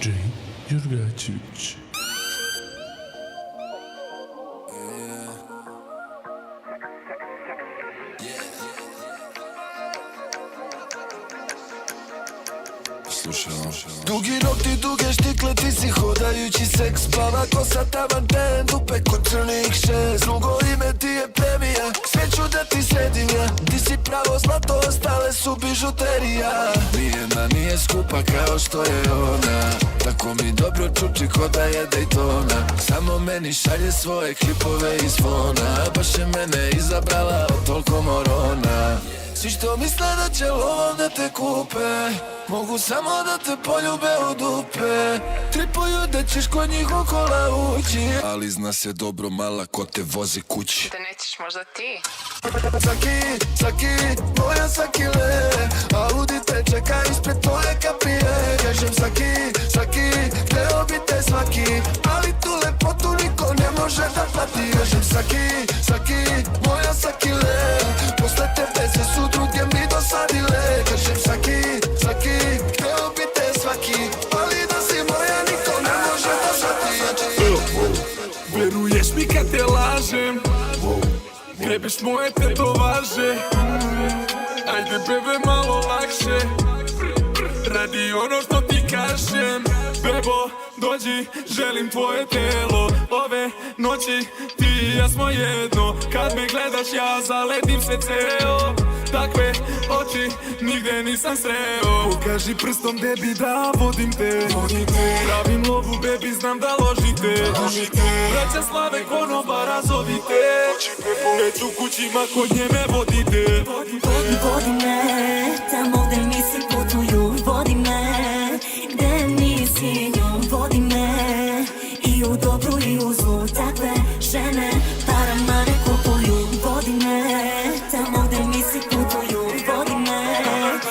DJ Jurgačević. Dugi nokti, duge štikle, ti si hodajući seks. Plava kosa, tavan ten, dupe kod crnih šest. Drugo ime ti je premija, sve ću da ti sredim ja. Ti si pravo zlato, ostale su bižuterija. Nijena nije skupa kao što je ona, tako mi dobro čuči ko da je Daytona. Samo meni šalje svoje klipove iz fona, baš je mene izabrala od toliko morona. Svi što misle da će lovom da te kupe, mogu samo da te poljube u dupe. Tripuju da ćeš kod njih okola ući, ali zna se dobro mala ko te vozi kući. Da nećeš možda ti? Saki, moja sakile, Audi te čeka ispred tvoje kapije. Kažem saki, hteo bi te svaki, ali tu lepotu niko ne može da plati. Kažem saki, moja sakile, posle tebe se su druge mi dosadile. Kažem saki, hteo bi te svaki, ali da si moja niko ne može da shvati. Veruješ mi kad te lažem, grebeš moje tetovaže. Ajde bebe malo lakše, radi ono što ti kažem. Bebo, dođi, želim tvoje telo. Ove noći ti i ja smo jedno. Kad me gledaš ja zaletim se ceo. Takve oči nigde nisam sreo. Pokaži prstom bebi da vodim te. Pravim lovu bebi, znam da ložite. Braća slave konobara zovite. Neću kućima kod nje me vodite. Vodi me, tamo gde misli putuju. Vodi me, gde nisi nju. Vodi me, i u dobru i u zlu. Takve žene parama ne kupuju. Vodi me, tamo gde misli putuju. Vodi me,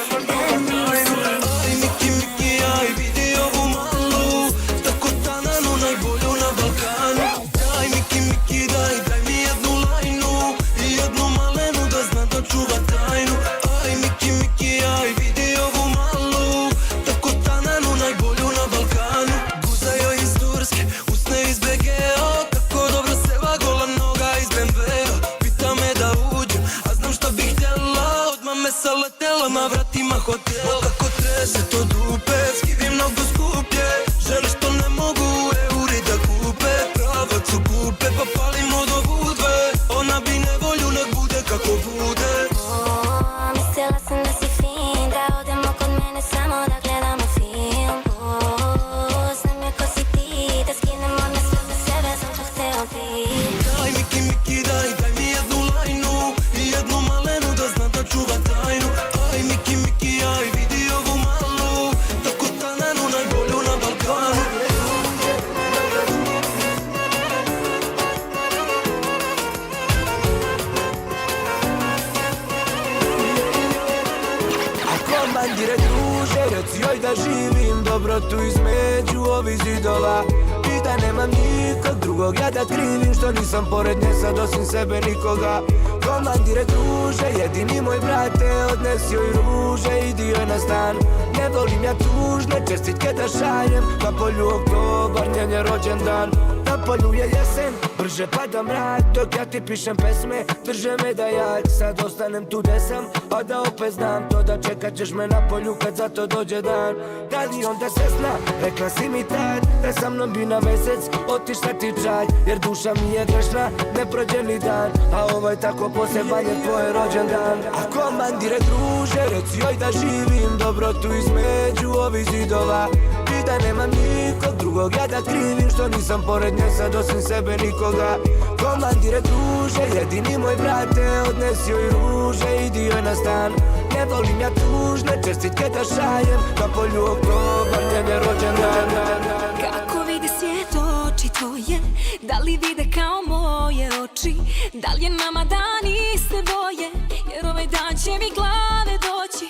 gde nisi nju. Aj Miki, aj vidi ovu malu, tako tananu najbolju na Balkanu. Daj Miki, daj mi jednu lajnu i jednu malenu da zna da čuva tajnu. Aj Miki, aj vidi ovu malu, tako tananu najbolju na Balkanu. Guza joj iz Turske, usne iz BG-a, tako dobro seva gola noga iz BMW-a. Pita me da uđem, a znam šta bih htjela, odmah me saletela na vratima hotela. Kako trese to dupe, skivi mnogo skuplje, žele što ne mogu euri da kupe. Pravac u kupe, pa palimo do budve, ona bi nevolju nek bude kako bude. Mislila sam da si fin, da odemo kod mene samo da gledamo film. Znam ja ko si ti, da skinemo na sve za sebe, sam to hteo bi. Daj Miki, daj mi jednu lajnu i jednu malenu da zna da čuva tajnu. Aj Miki, aj vidi ovu malu, tako tananu najbolju na Balkanu. Komandire druže, reci joj da živim dobrotu između ovih zidova i da nemam nikog drugog ja da krivim što nisam pored nje sad osim sebe nikoga. Komandire druže, jedini moj brate, odnesi joj ruže, idi joj na stan. Ne volim ja tužne čestitke da šaljem, na polju oktobar, njen je rođendan. Na polju je jesen, brže pada mrak, dok ja ti pišem pesme, drže me da ja sad ostanem tu gde sam, a da opet znam to da čekat ćeš me na polju kad za to dođe dan. Da li onda se zna, rekla si mi tad, da sa mnom bi na mesec otišla ti čaj, jer duša mi je grešna, ne prođe ni dan, a ovaj tako poseban je tvoj rođendan. A komandire druže, reci joj da živim dobrotu između ovih zidova i da nemam nikog drugog ja da krivim što nisam pored nje sad osim sebe nikoga. Komandire druže, jedini moj brate, odnesi joj ruže, idi joj na stan. Ne volim ja tužne čestitke da šaljem, na polju oktobar, njen je rođendan. Kako vidi svijet oči tvoje, da li vide kao moje oči? Da li je nama dan iste boje, jer ovaj dan će mi glave doći.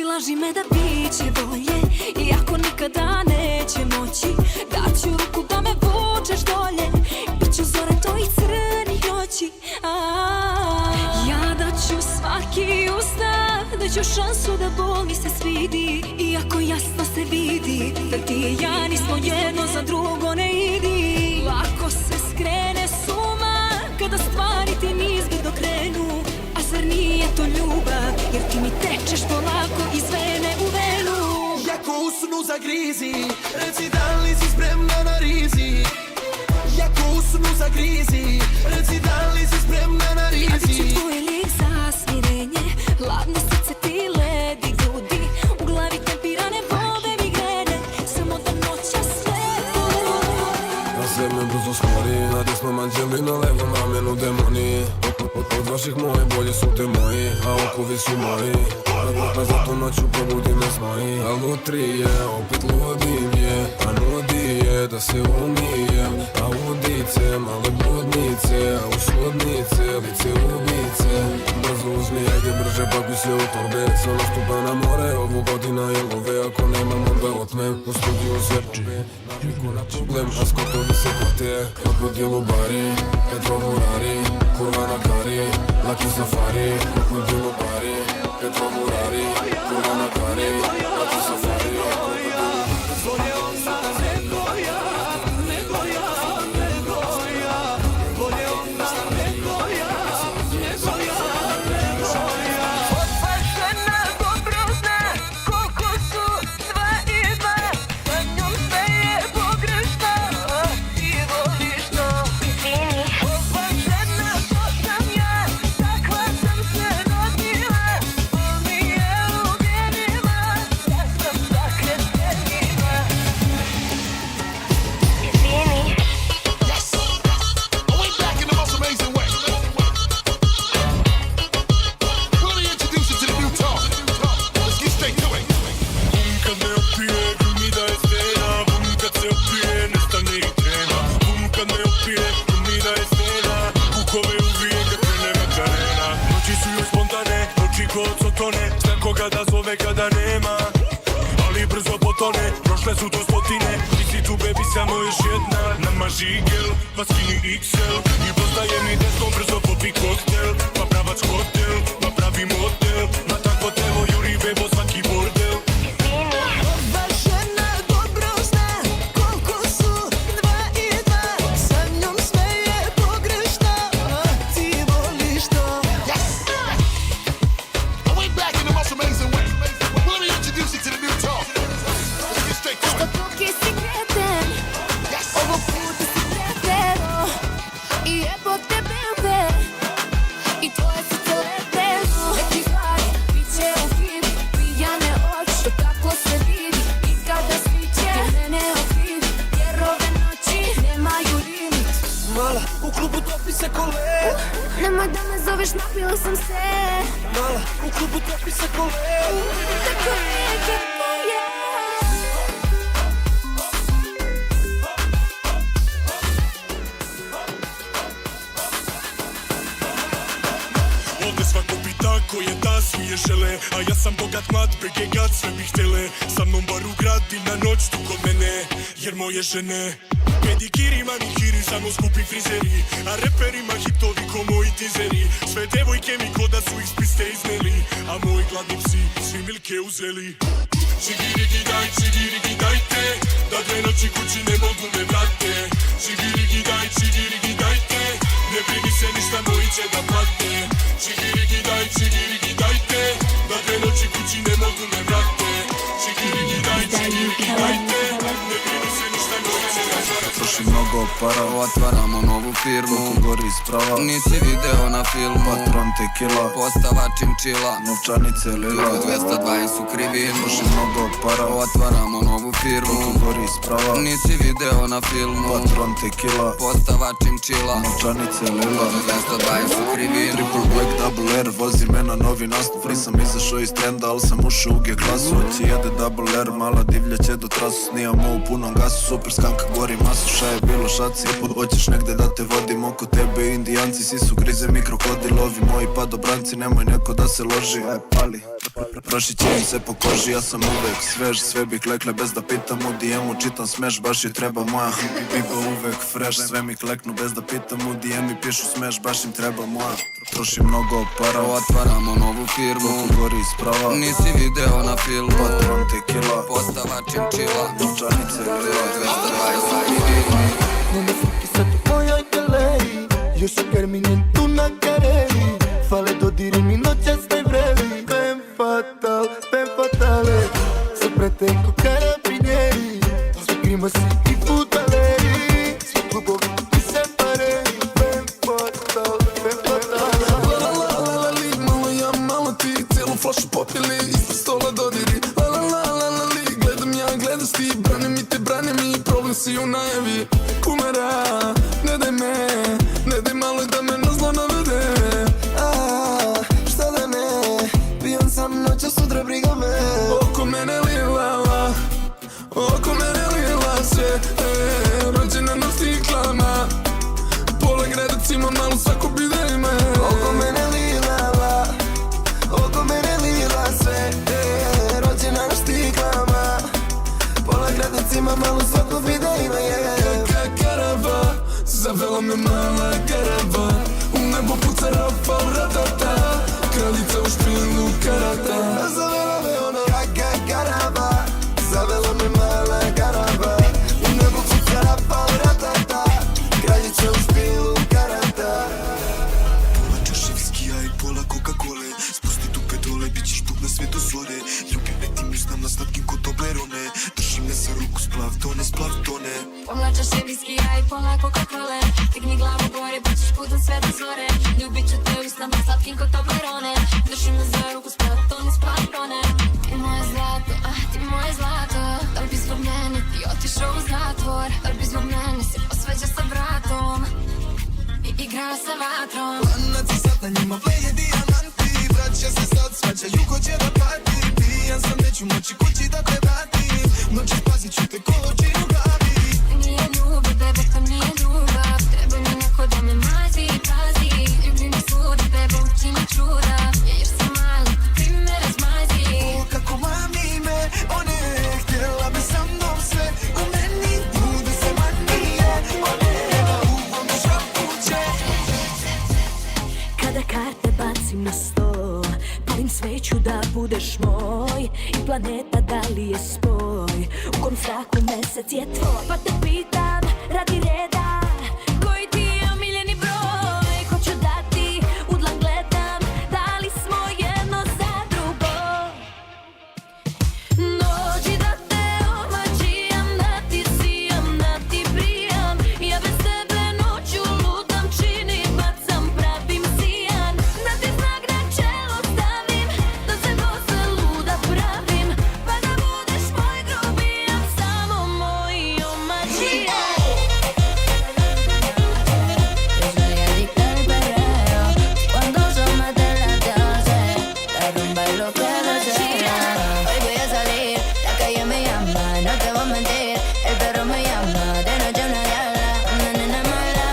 Laži me da biće bolje, iako nikada neće moći. Daću ruku da me vučeš dolje, biću zore tvojih crnih oči. Ja daću svaki ustav, daću šansu da bol mi se svidi, iako jasno se vidi da ti i ja usnu zagrizi. Reci da li si spremna na rizik. Jako usnu zagrizi. Reci da li si spremna na rizik. A bit će tvoj lik za smirenje. Hladne srce ti ledi grudi. U glavi tempirane vode migrene. Samo da noćas sve Na sebe brzo skori, na desnom anđeli, na levom ramenu demoni. Od vaših moje bolje su te moji, a okovi su moji. Pa zato noću probudi me znoji. A lutrije, opet ludim je, a nudi je da se umijem. A udice, male bludnice, a u sudnice, lice ubice. Brzo uzmi, ajde brže, pakuj se u torbe. Samo stupa na more, ovu godina je love. Ako nemam, onda otmem, u studiju sve pobe. Naviko na problem, a skotovi se kote. Krokodil u bari, Petrovurari, kurva na kari, laki safari. Krokodil u bari, Petrovurari, kurva na kari, laki safari. Bolje ona nego ja, nego ja, nego ja. Bolje ona nego ja, nego ja, nego ja. Opašena dobro zna koliko su dva i dva. Sa njom sve je pogrešno, ti voliš to. Opašena to sam ja, takva sam se rodila. Bol mi je u genima, ja sam zakretenima. Way back in the most amazing way. Let me introduce you to the new talk. Let's get straight to it. Bum kad me opije, glumi da je stena. Bum kad se opije, nestane i trena. Bum kad me opije, glumi da je stena. Kukove uvije kad krene Makarena. Noći su joj spontane, oči kod sotone. Zna koga da zove kada nema, ali brzo potone. Prošle su to stotine, ti si tu baby samo još jedna. Namaži gel, pa skini XL. I postaje mi desno, brzo popi koktel. Pa pravac hotel, pa pravi motel. Na takvo telo juri bebo svaki bordel. Ova žena dobro zna koliko su dva i dva. Sa njom sve je pogrešno, ti voliš to. Way back in the most amazing way. Let me introduce you to the new talk. Let's get straight to it. Dok si kreten, ovog puta si pretero. I jebo te BMW, i tvoje srce letelo. Neki hlad, bit će u film, pijane oči, to tako se vidi. I kada sviće, mene okrivi, jer ove noći nemaju limit. Mala, u klubu topi se kole. Nemoj da me zoveš, napila sam se. Mala, u klubu topi se kole. Tako nije kako je. Ovdje svako pita ko je ta, svi je žele. A ja sam bogat mat, BG gad, sve bih htjele. Sa mnom bar u grad i na noć tu kod mene, jer moje žene pedikiri, manikiri, samo skupi frizeri. A reperima hitovi ko moji tizeri. Sve devojke mi ko da su ih spiste izneli. A moji gladni psi svi milke uzeli. Čigirigi dajte, da dve noći kući ne mogu me vrate. Čigirigi dajte, ne brini se ništa, moji će da plate. Čigirigi dajte, da dve noći kući ne mogu me vrate. Čigirigi dajte, ne brini se ništa, moji će da plate. Troši mnogo para, otvaramo novu firmu. Koliko gori sprava, nisi video na filmu. Patron tequila, postava činčila, novčanice lila, 220 su krivinu. Troši mnogo para, otvaramo novu firmu. Koliko gori sprava, nisi video na filmu. Patron tequila, postava činčila, novčanice lila, 220 su krivinu. Triple black, double R, vozi me na novi nastup. Nisam izašao iz trenda, al sam ušao u G-klasu. Oći jede double R, mala divlja će do trasu. Snijamo u punom gasu, super skanka gori masu. Šta je bilo šaci, hoćeš negde da te vodim. Oko tebe indijanci, svi su grize mi krokodilovi. Moji padobranci, nemoj neko da se loži. Pali, prošit će im se po koži. Ja sam uvek svež, sve bi klekle bez da pitam. U DM-u čitam smeš, baš je treba moja biba uvek fresh. Sve mi kleknu bez da pitam. U DM-i pišu smeš, baš im treba moja. Troši mnogo para, otvaramo novu firmu. Koliko gori sprava, nisi video na filmu. Patron tequila, postava činčila, novčanice lila, 220 krivinu. No me fuki sa tu mojoj galeriji. Još ker mi njen tu na kareli. Fale dodirimi noćas ne vreli. Fem fatale. Sopra te ko karabin. miei. Prima si i futali, klubovi ti se pare. Ben fatal, ben fatal. La la la la li, malo ja, malo ti. Cijelu flašu popili, ispod stola dodiri. La la la la la li, gledam ja, gledaš ti. Brane mi te, brane mi, problem si u najavi. Kumera, ne daj me, ne daj malo da me na zlo navede. Šta da ne, pijan sam noća, sutra briga me. Oko mene lila, oko mene lila sve. Rođena na stiklama, pola grada cima, malo svako bi da ima. Oko mene lila, oko mene lila sve. Rođena na štiklama, pola grada cima, malo svako bi da ima. Karava, zavela me mala karava. U nebo puca Rafal, ratata. Kraljica u špilu karata. Zavela me ono karava, zavela me mala karava. U nebo puca Rafal, ratata. Kraljica u špilu karata. Pola čaše viskija i pola Coca-Cole. Spusti tu pedole, bit ćeš put na sve do zore. Ljubim me tim ustam na slatkim ko Toblerone. Drži me za ruku, splav tone. Pola čaše viskija i pola Coca-Cole. Digni glavu gore, bit ćeš putem sve do zore. Ljubit ću te usnama slatkim ko Toblerone. Drži me za ruku, splav tone. Ti moje zlato, ti moje zlato. Da li bi zbog mene ti otišao u zatvor? Da li bi zbog mene se posveđao sa bratom i igrao sa vatrom? Lanaci sad na njima bleje dijamanti. Braća se sad svađaju ko će da pati. Pijan sam, neću moći kući da te vratim. Noći spazit ću te ko oči u glavi. Nije ljubav, bebe, to nije ljubav. Treba mi neko da me mazi i pazi. Ljubim me sudi, bebe, učini čuda. Jer sam mala, ti me razmazi. O, kako mami me, one htjela bi sa mnom sve. U meni bude se manije. One na uvom šapuće. Kada karte bacim na sto, palim sveću da budeš moj. I planeta da li je spoj, u kom zraku mesec je tvoj. Pa te pitam, radi reda, koji ti je omiljeni broj? Ko ću dati, u dlan gledam, da li smo jedno za drugo? Dođi da te omađijam, da ti sijam, da ti prijam. Ja bez tebe noću lutam, činim, bacam, pravim sijan. Da ti znak na čelo stavim, da se posle luda pravim. Pa da budeš moj grobijan, samo moj omađijan. Cuando somos de las 12, la rumba es lo que desea. Hoy voy a salir, la calle me llama, no te voy a mentir. El perro me llama, de noche una diabla, una nena mala.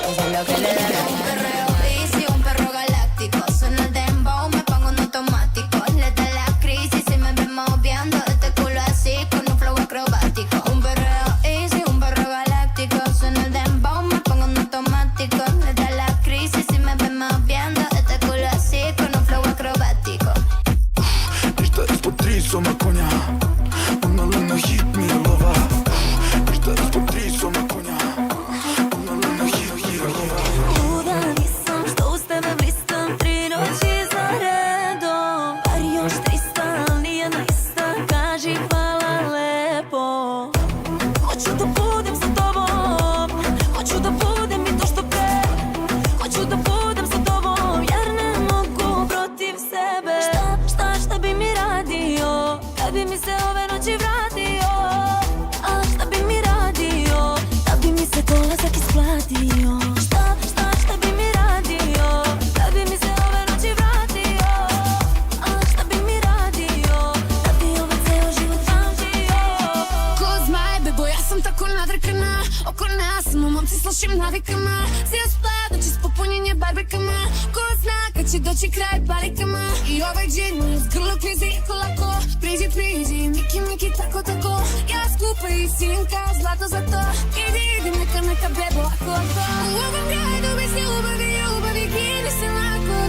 Eso es lo que le da. Un perreo easy, un perro galáctico. Suena el dembow, me pongo en automático. Le da la crisis y me ven moviendo este culo así con un flow acrobático. Un perreo easy, un perro galáctico. Suena el dembow, me pongo en automático. Le da la crisis y me ven moviendo este culo así con un flow acrobático. Ništa ispod 3 soma konja. Ona luna hit mi je lova. Ništa ispod 3 soma konja. Ona luna hit lova. Luda nisam, što uz tebe blistam, 3 noći za redom. Bar još 300, ali nije na ista, kaži hvala lepo. Hoću da budem sa tobom, hoću da budem i to što pre. Hoću da budem sa tobom, jer ne mogu protiv sebe. Šta bi mi radio, kad bi mi se ove noći vratio? A šta bi mi radio, da bi mi se dolazak isplatio? Šta bi mi radio, kad bi mi se ove noći vratio? A šta bi mi radio, da bi ovaj ceo život pamtio? Ko zmaj, bebo, ja sam tako nadrkana. Oko nas smo momci s lošim navikama. Cijel splad, noći s popunjenje barbekama. Ko zna kad će doći kraj palikama. I ovaj džin uz grlo klizi lako. Priđi, miki, tako. Ja skupa i sinka, zlato za to. Idi, neka bebo, ako. U ovom gradu bez ljubavi,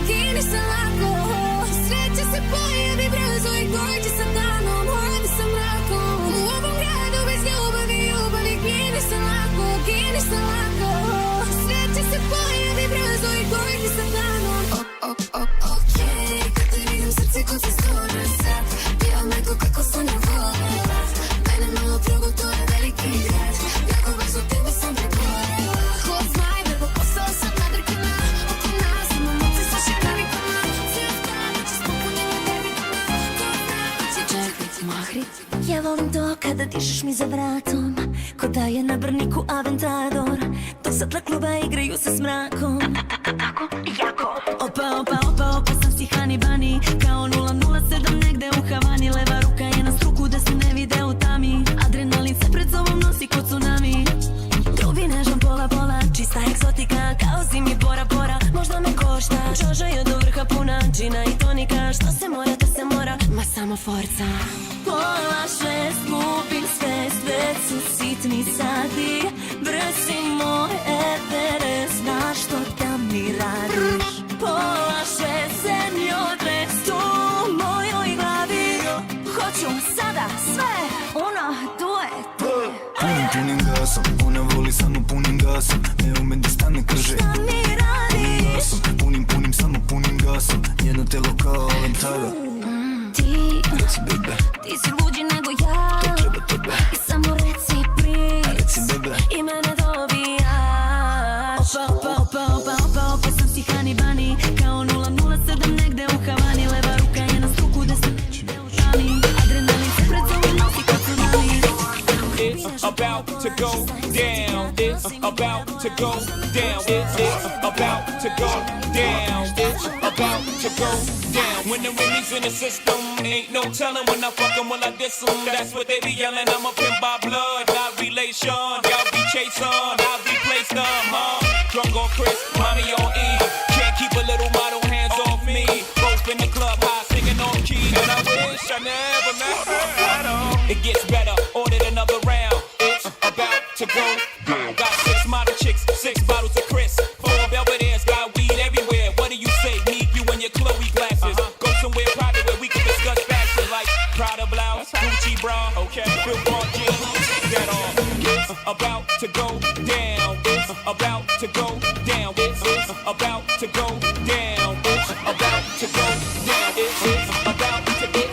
gini se lako. Sreća se pojavi brzo i dođe sa danom, hodi sa mrakom. U ovom gradu bez ljubavi, gini se lako. Sreća se pojavi brzo i dođe sa danom. Okej, kad te vidim srce ko se stvore sad. Pijam neko kako sam ne volim. Mene malo Volim to kada dišeš mi za vratom, ko da je na brniku Aventador, dok sa tla kluba igraju sa smrakom. Tako i jako. Opa, opa, opa, opa, sam si honey bunny, kao 007 negde u Havani. Leva ruka je na struku da se ne vide u tami, adrenalin se pred sobom nosi ko tsunami. Grubi nežan pola pola, čista egzotika, kao zimi pora pora. Možda me košta, čaša je do vrha puna džina i tonika. Što se mora da se mora, ma samo forca. Pola 6, gubim svest, već su sitni sati. Brzi moj Everest, znaš što da mi radiš. Pola 6, seniore, tu u mojoj glavi. Hoću sada sve, ono, due. Punim gasom, ona voli samo punim gasom. Ne ume da stane, kaže Šta mi radiš? Punim, samo punim gasom. Njeno telo kao Aventador. Ti, Reci bebe, ti si luđi nego ja. to treba tebe. I samo reci please, Reci bebe, i mene dobijaš. Opa, opa, opa, opa, opa, opa, sam si honey bunny, kao 007 negde u Havani. Leva ruka je na struku da se ne vide u tami, adrenalin se pred sobom nosi kao tsunami. It's about to go down. It's about to go down. It's about to go down. It's about to go down. When the Remy's in the system, ain't no telling when I fuck 'em, when I diss 'em. That's what they be yelling. I'm a pimp by blood, not relation. Y'all be chase on, I'll replace them, huh? Drunk on Chris, mommy on E. Can't keep a little model hands off me. Both in the club, high singing on key, and I wish I never met her. It gets better, ordered another round. It's about to go down. Got 6 model chicks, 6 bottles of Chris, 4 Belvedere's, got weed everywhere. What do you say? Need you and your Chloe glasses. Go somewhere private where we can discuss fashion, like Prada blouse, Gucci bra, okay, Phil Bond jeans, take that off. It's about to go down. It's about to go down. It's about to go down. It's about to go down. It's about to get.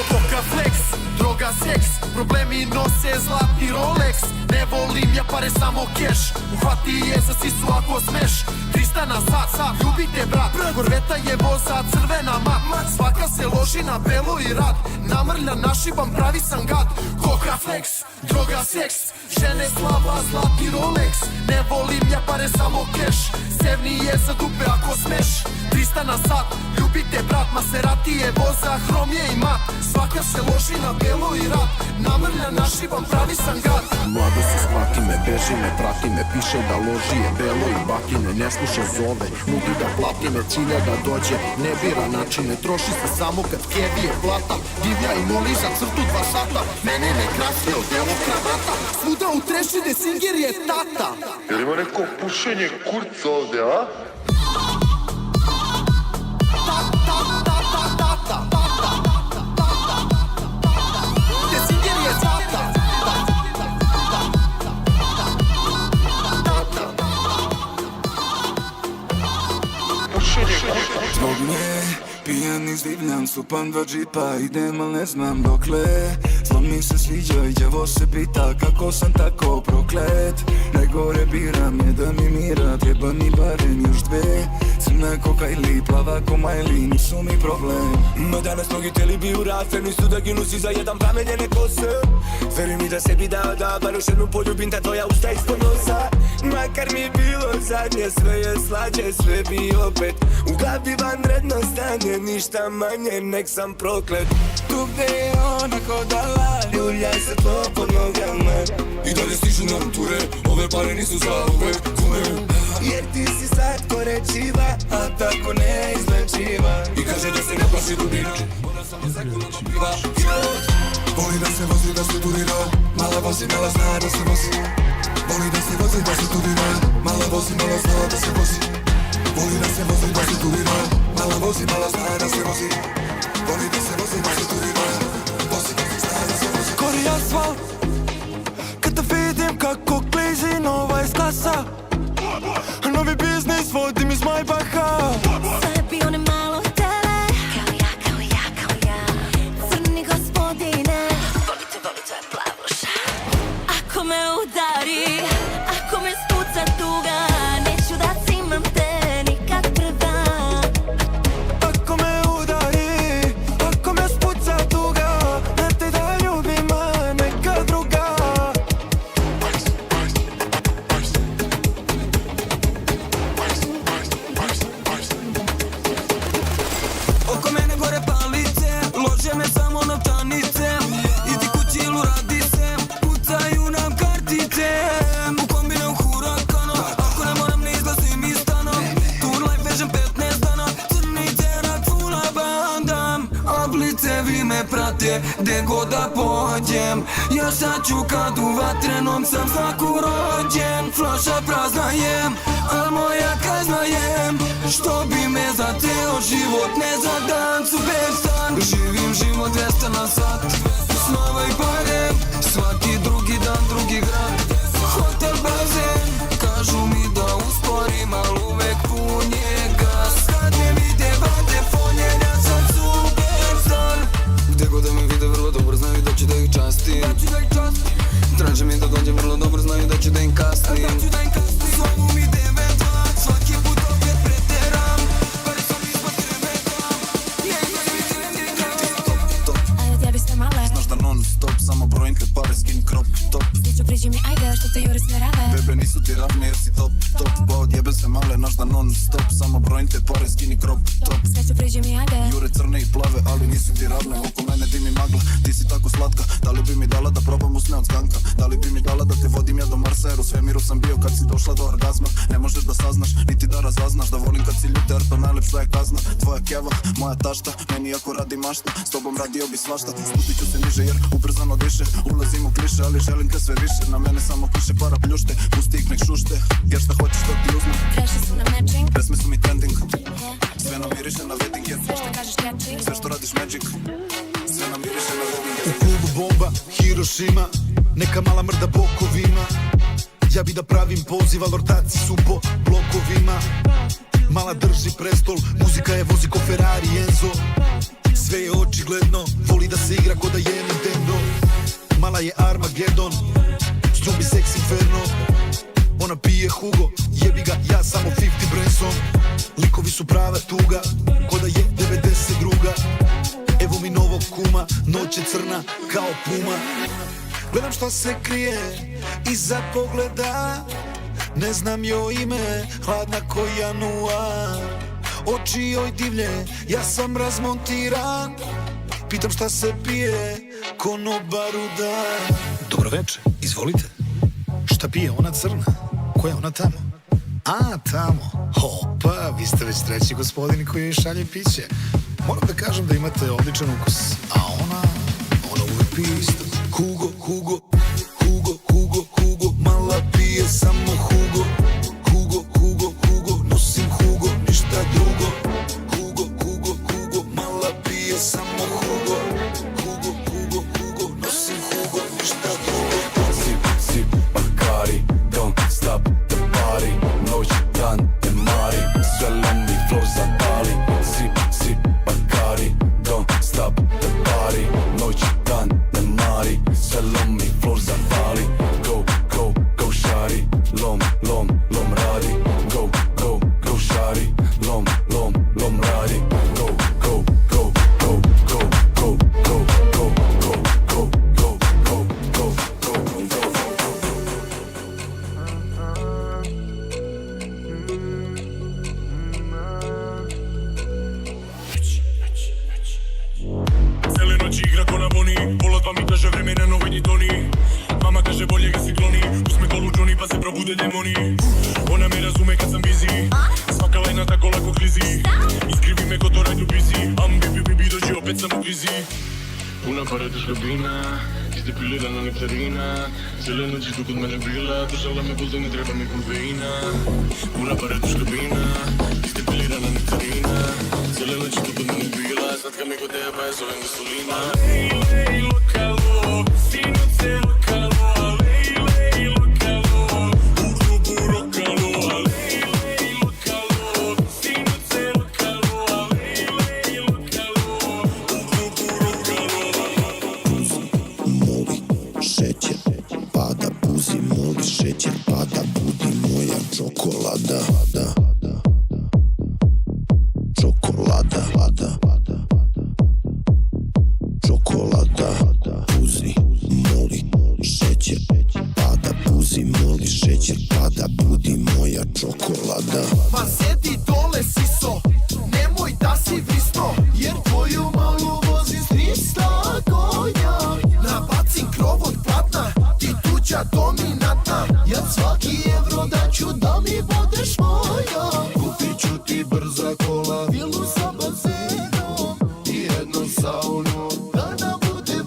Coca flex, droga seks, problemi nose zlatni Rolex. Ne volim ja pare, samo keš, uhvati je za sisu ako smeš. 300 na sat, ljubite brat, korveta je voza, crvena mat. Svaka se loži na belo i rad, namrlja našibam, pravi sam gad. Coca flex, droga seks, žene slava, zlatni Rolex. Ne volim ja pare, samo keš, sevni je za dupe ako smeš. 300 na sat, ljubite brat, Maserati je voza, hrom je i mat. Svaka se loži na belo i rad, namrlja našibam, pravi sam gad. Mlado se shvati me, beži me, prati me, piše da loži je belo i bakine, ne sluša zove, nudi da plati me, cilja da dođe, ne bira načine, troši se samo kad kevi je plata, divlja i moli za crtu 2 sata, mene ne krasi od delo kravata, svuda u trešine Singer je tata. Jel ima neko pušenje kurca ovde, a? Zbog nje, pijan izdivljam, stupam 2 džipa, idem al ne znam dokle. Zlo mi se sviđa i djevo se pita kako sam tako proklet. Najgore biram je da mi mira, treba mi barem još 2. Crna ko Kylie, plava ko Miley, nisu mi problem. Ma danas mnogi teli bi u rad, ferni su da ginu si za jedan plamenjene kose. Veri mi da sebi da, bar još jednu poljubim, ta tvoja usta ispod nosa. Makar mi bilo zadnje, sve je slađe, sve bi opet u glavi vanredno stanje, ništa manje, nek sam proklet. Tu gde je ona hodala, ljuljaj se to pod nogama. I dalje stižu nam ture, ove pare nisu za uvek kume. Jer ti si slatko rečiva, a tako neizlečiva. I kaže da se ne plaši dubina, ona samo sekundu piva. Voli da se vozi, da se turira, mala vozi, mala zna da se vozi. Voli da se vozi, da se turira, mala vozi, mala zna da se vozi. Voli da se vozi, da se turira, mala vozi, mala zna da se vozi. Voli da se vozi, da se turira, vozi, zna da se vozi. Gori asfalt, kad te vidim kako klizi vatre, gde god da pođem. Ja sad ću kad u vatrenom sam znaku rođen. Flaša prazna jem, al moja kazna jem, što bi me zateo život, ne za dan. Super stan, živim život 200 na sat, snova i pare, svaki drugi dan drugi grad. Hotel bazen, kažu mi da usporim, al uvek pun je gas. Kad me vide vate fonjen, ja sam superstar. Gde god da me vide vrlo dobro znaju da ću da ih častim. Traže mi da dođem vrlo dobro znaju da ću da im kasnim. Zovu mi 9-2, svaki put opet preteram. Pare sam ispod kreveta. A ja tebi sve male. Znaš da non stop, samo brojim te pare, skin crop top. Stiću priđi mi ajde što te juri smjerave. Bebe nisu ti ravni jer si top, top. Ba odjebe se male, znaš da non stop, samo brojim te pare, skin crop top. Sve ću priđi mi ajde. Jure crne i plave, ali nisu ti ravne. Oko mene dimi magla, ti si tako slatka. Da li bi mi dala da probam usne od skanka? Da li bi mi dala da te vodim ja do Marsa? Jer u svemiru sam bio kad si došla do orgazma. Ne možeš da saznaš, niti da razaznaš. Da volim kad si ljuta jer to najlepša je kazna. Tvoja keva, moja tašta, meni ako radi mašta. S tobom radio bi svašta, spustit ću se niže jer ubrzano diše. Ulazim u kliše, ali želim te sve više. Na mene samo piše para pljušte, pusti ih nek šušte. Jer šta hoćeš to ti uzmem. Treši su na matching. Pesme su mi trending, sve nam miriše na wedding. Sve što kažeš catchy. Sve što radiš magic, sve nam miriše na wedding. U klubu bomba, Hirošima, neka mala mrda bokovima. Ja bi da pravim poziv, al ortaci su po blokovima. Mala drži prestol, muzika je vozi ko Ferrari Enzo. Sve je očigledno, voli da se igra ko da je Nintendo. Mala je Armageddon, s njom bi seks inferno. Ona pije Hugo, jebi ga, ja samo 50 Branson. Likovi su prava tuga, ko da je 92. Evo mi novog kuma, noć je crna kao puma. Gledam šta se krije iza pogleda, ne znam joj ime, hladna ko januar. Oči joj divlje, ja sam razmontiran. Pitam šta se pije, konobaru da. Dobro večer, izvolite. Šta pije ona crna? Koja je ona tamo? A, tamo. Opa, vi ste već treći gospodin koji joj šalje piće. Moram da kažem da imate odličan ukus. A ona uvek pije isto. Hugo, Hugo, Hugo, Hugo, Hugo, mala pije samo Hugo. Hugo, Hugo, Hugo, nosim Hugo, ništa drugo. Hugo, Hugo, Hugo, mala pije samo Hugo. Hugo, Hugo, Hugo, nosim Hugo, ništa drugo. Sip, sip, Bacardi, don't stop the party. Noć, dan, ne mari, sve lomi, flow zapali. Sip, sip, Bacardi, don't stop the party. Noć, dan, ne mari, sve lomi, flow zapali. Go, go, go, šari, lom, lom, lom radi. Go, go, go, šari, lom, lom, lom radi. Go, go, go, go, go, go, go, go, go, go, go, go, go, go, go. Cele noći igra ko na boni, pola dva mi kaže vremena no vidi toni. Mama kaže bolje ga si kloni, uzme dolu Johnny pa se probude demoni. Ona me razume kad sam busy, svaka lajna tako lako klizi. Iskrivi me ko to radnju busy, bi dođi opet sam u krizi. Puna para te šlobina, izdepilirana nektarina. Cele noći tu kod mene bila, držala me bol da ne treba mi konveina. Puna para te šlobina, izdepilirana nektarina. Cele noći tu kod mene bila, slatka mi kod teba je zovem gasolina. Lej, lokalo, sinoce lokalo, lej, lokalo, u klubu rokalo, lej, lokalo, sinoce lokalo, lej, lokalo, u klubu rokalo. Moli šećer, pada buzi, moli šećer, pada budi moja čokolada. Čokolada, čokolada, buzi, moli šećer, pada buzi, moli šećer, pada budi moja čokolada. Ma sedi dole siso, nemoj da si vristo, jer tvoju malu vozi s 300 konja. Nabacim krov od platna, ti tuđa dominantna, ja svaki evro daću da mi budeš moja. Kupit ću ti brza kola, vilu sa bazenom i jednu saunu, da nam bude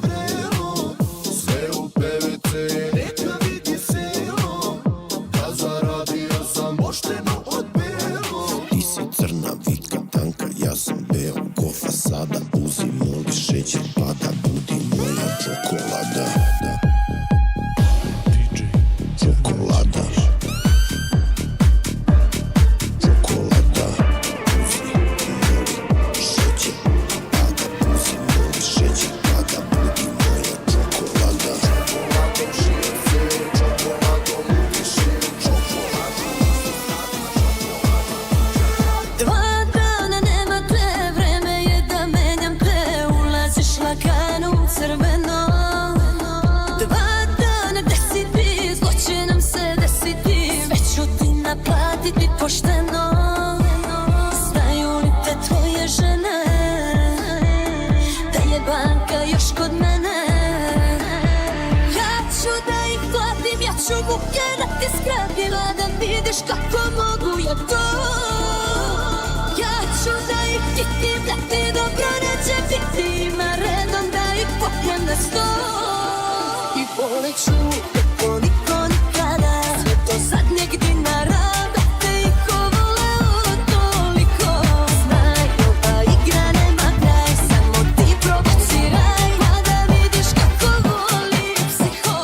vidiš kako mogu ja to. Ja ću da ih čitim, da ti dobro neće biti. Ima redom da ih popnem na sto. I poleću kako niko nikada. Sve to sad negdje na rab, da te iko vole ovo toliko. Znaj, ova igra nema kraj, samo ti provociraj. Mada vidiš kako volim psiho.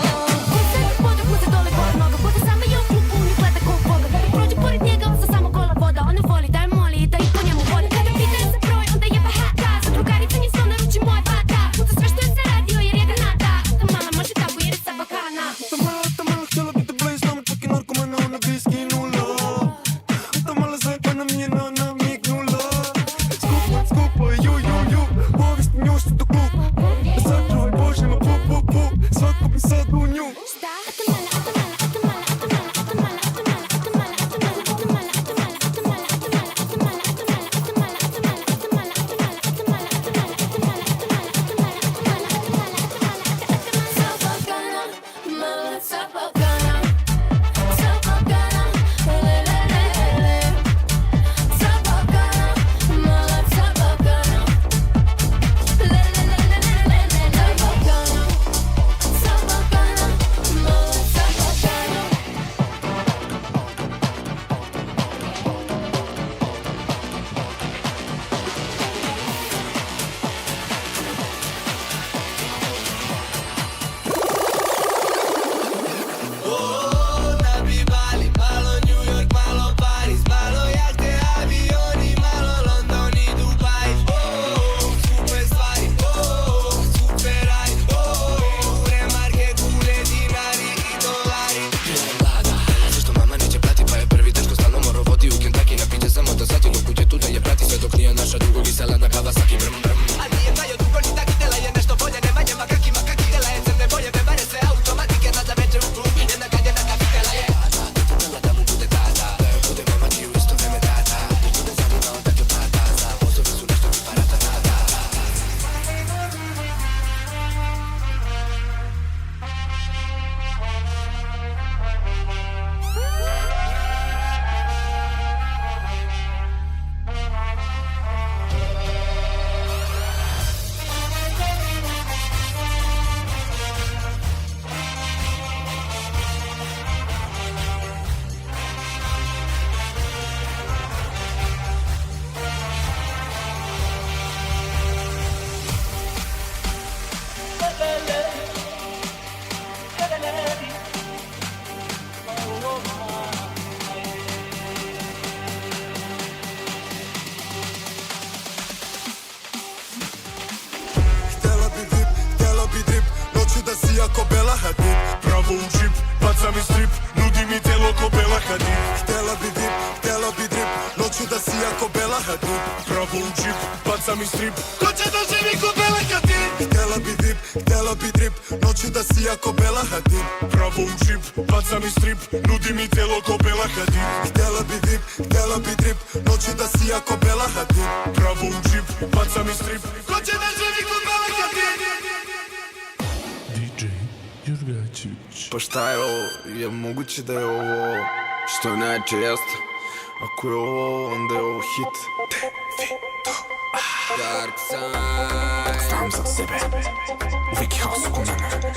Pođe kuze dole pored noga, bude sama je u klubu, mi gleda ko Boga. Kada prođe pored njega, on sa samo gola voda. On ne voli da je moli i da i po njemu vodi. Kada pitaju za broj, onda jebe hata. Za drugarica njih sva naruči moja bata. Puta sve što je se radio jer je granata. Ta mala može tako jer je sa Balkana. Ta mala htjela biti blaze, nama čak i narkomana, ona bi skinula. Ta mala zajebana mi je namignula. Skupo je ju, ovisni nju što do klub. Sačuvaj Bože ma pu, svako bi sad u nju. Ako Bela Hadid, pravo u džip, baca mi strip, nudi mi telo ko Bela Hadid. Htjela bi drip, noću da si ako Bela Hadid, pravo u džip, baca mi strip, ko će da živi ko Bela Hadid. Htjela bi drip, noću da si ako Bela Hadid, pravo u džip, baca mi strip, nudi mi telo ko Bela Hadid. Htjela bi drip, noću da si ako Bela Hadid, pravo u džip, baca mi strip, ko će da živi ko Bela Hadid. Pa šta je ovo? Je moguće da je ovo što je najjače jeste? Ako je ovo, onda je ovo hit. Dark Side. Znam za sebe, uvijek je haos oko mene.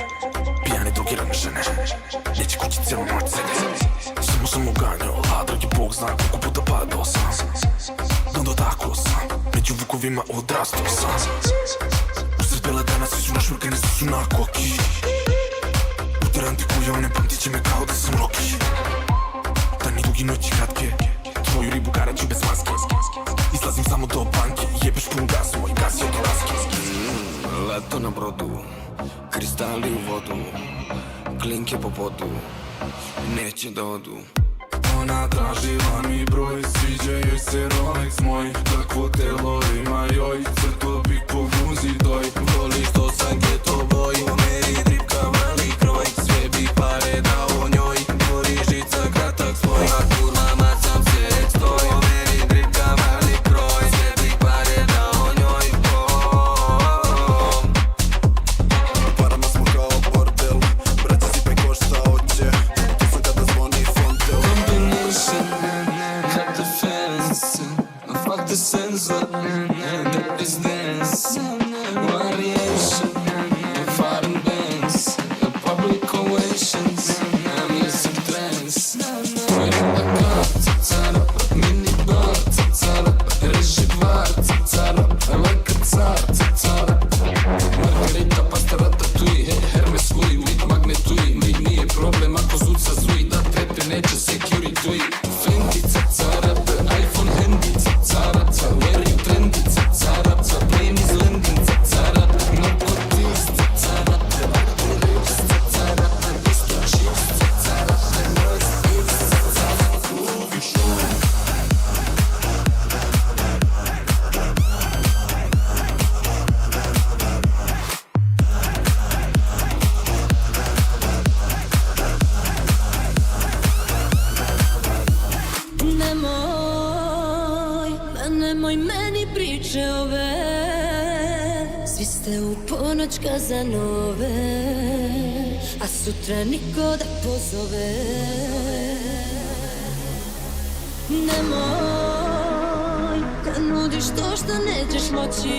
Pijane drogirane žene, neće kući cijelu noć sede. Samo sam uganjao, a dragi Bog zna koliko puta padao sam. No dotakao sam, među vukovima odrastao sam. Usred bela dana svi su našvrkani, svi su na koki. Uteran ti kujone, pamtit će me kao da sam Rocky. Dani dugi, noći kratke, tvoju ribu garaću bez maske. Izlazim samo do banke, jebeš pun gas, moj gas je od laske. Leto na brodu, kristali u vodu, klinke po podu, neće da odu. Ona tražila mi broj, sviđa joj se Rolex moj. Takvo telo ima joj, crto bih po guzi doj. Voli što sam geto boy, u meri dripka mali kroj. Sve bih pare dao njoj, gori žica kratak svoj. A kurva macam se stoj, u meri dripka mali kroj. Sve bih pare dao njoj, Parama smo kao bordel, braća si pe ko šta hoće. Tu sam kada zvoni fontel. benzo, that is dance, variation, foreign bands, public ovations, music trance. Merenda car, цара, мини-бар, цара, реживар, цара, like a car, цара. Margarita, pasta, ratatouille, Hermes, Louis, Vuitton, magnetui, nije problem ako zuca zuj, da tepe neće security. Fendi, cara, iPhone, handy, cara, very trendy, cara, plane is landing, cara, narcotics, cara, rich, cara, disco chips, cara, noise hits, cara, movie show. Nemoj meni priče ove, svi ste u ponoć Kazanove, a sutra niko da pozove. Nemoj da nudiš to što nećeš moći,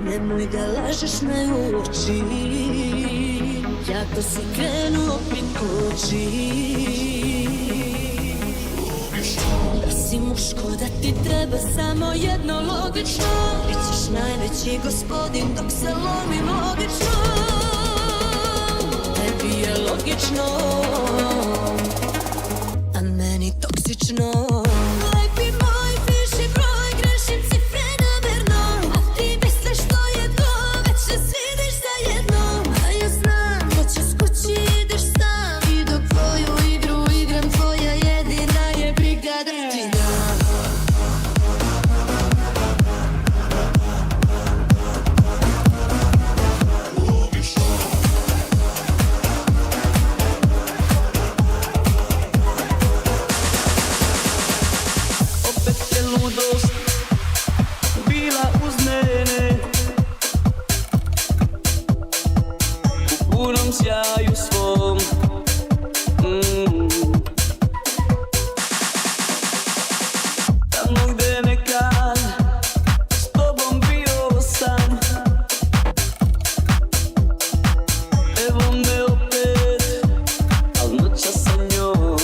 nemoj da lažeš me u oči, jako si krenuo prikoči. Da si muško, da ti treba samo jedno logično, bićeš najveći gospodin dok se lomi logično. Tebi je logično, a meni toksično. Lepi moj, piši broj, grešim cifre namerno, a ti misliš što je to, već se svidiš zajedno. A ja znam, hoćeš kući, ideš sam, i dok tvoju igru igram, tvoja jedina je briga drtina. Opet je ludost bila uz mene, u punom sjaju svom. Tamo gde nekad s tobom bio san, evo me opet, al noća sa njom.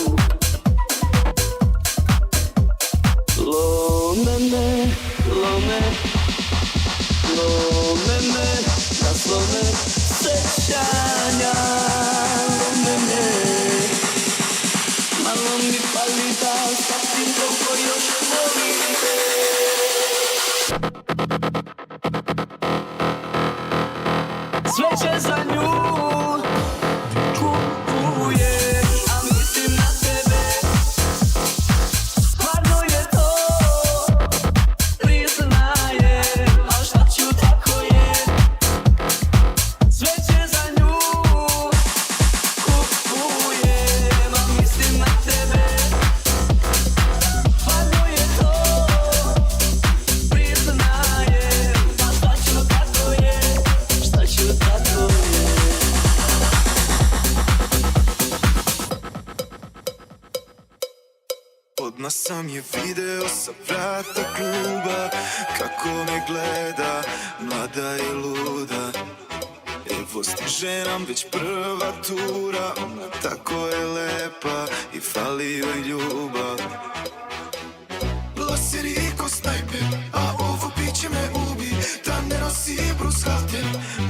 Lome me, naslone sećanja. Lome me, malo mi fali da shvatim koliko još volim te. Sve će za nju kupuje, a mislim na tebe. Stvarno je to, priznajem, al šta ću, tako je. Sve će za nju kupujem, a mislim na tebe. Stvarno je to, priznajem, a šta ću, tako je. Šta ću, tako je. Odmah sam je video sa vrata kluba, kako me gleda, mlada i luda. Evo stiže nam već prva tura, ona tako je lepa i fali joj ljubav. Laseri ko snajper, a ovo piće me ubi, da ne nosi brushalter,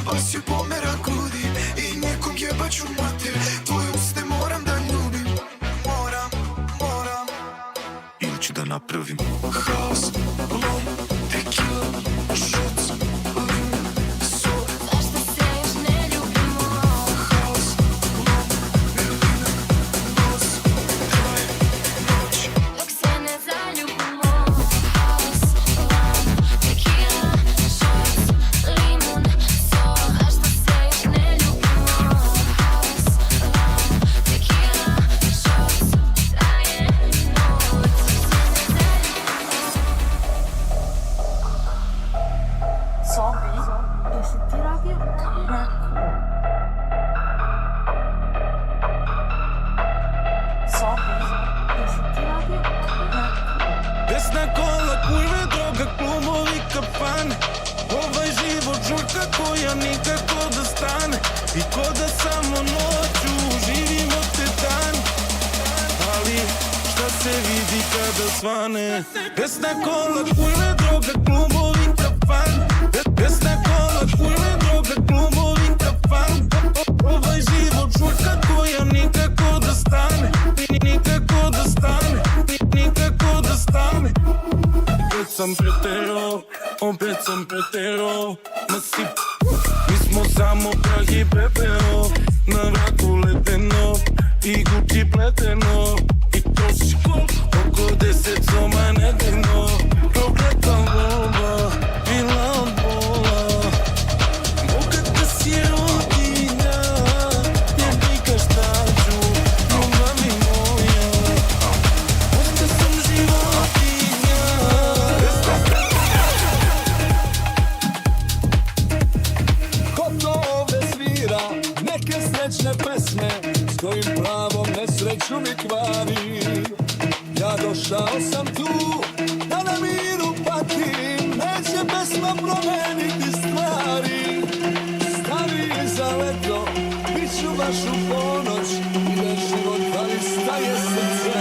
baš joj pomera grudi i nekom jebaću mater. Tvoje usne moram da ljubim, moram, ili ću da napravim haos, lom, tequila, shots, lim, sol. Zašto se još ne ljubimo? Haos, lom, Berlina, nos, traje noć. Dok se ne zaljubimo. Haos, lom, tequila, shots, limun, sol. Zašto se još ne ljubimo? Haos, lom, tequila, shots, traje noć. Zombie, jesi ti radio Marko? Zombie, jesi ti radio Marko? Desna kola, kurva koja nikako da stane i ko da samo noću živimo te dan. Ali šta se vidi kada svane? Besna kola, kule, droga, klubovi, kafan. Besna kola, kule, droga, klubovi, kafan. Ovaj život žurka koja nikako da stane, nikako da stane, nikako da stane. Opet sam preterao, nasip. Mi smo samo prah i pepeo, na vratu ledeno i Gucci pleteno. I troši oko 10 soma nedeljno. Prokleta loba, bila od bola. Bogata si rodinja, jer nikad šta ću, ljubavi moja. Onda sam životinja. Ko to ovde svira neke srećne pesme, s kojim pravom nesreću mi kvari. Ja došao sam tu da na miru patim, neće pesma promeniti stvari. Stavi za leto, bit ću baš u ponoć, ide život, ali staje srce.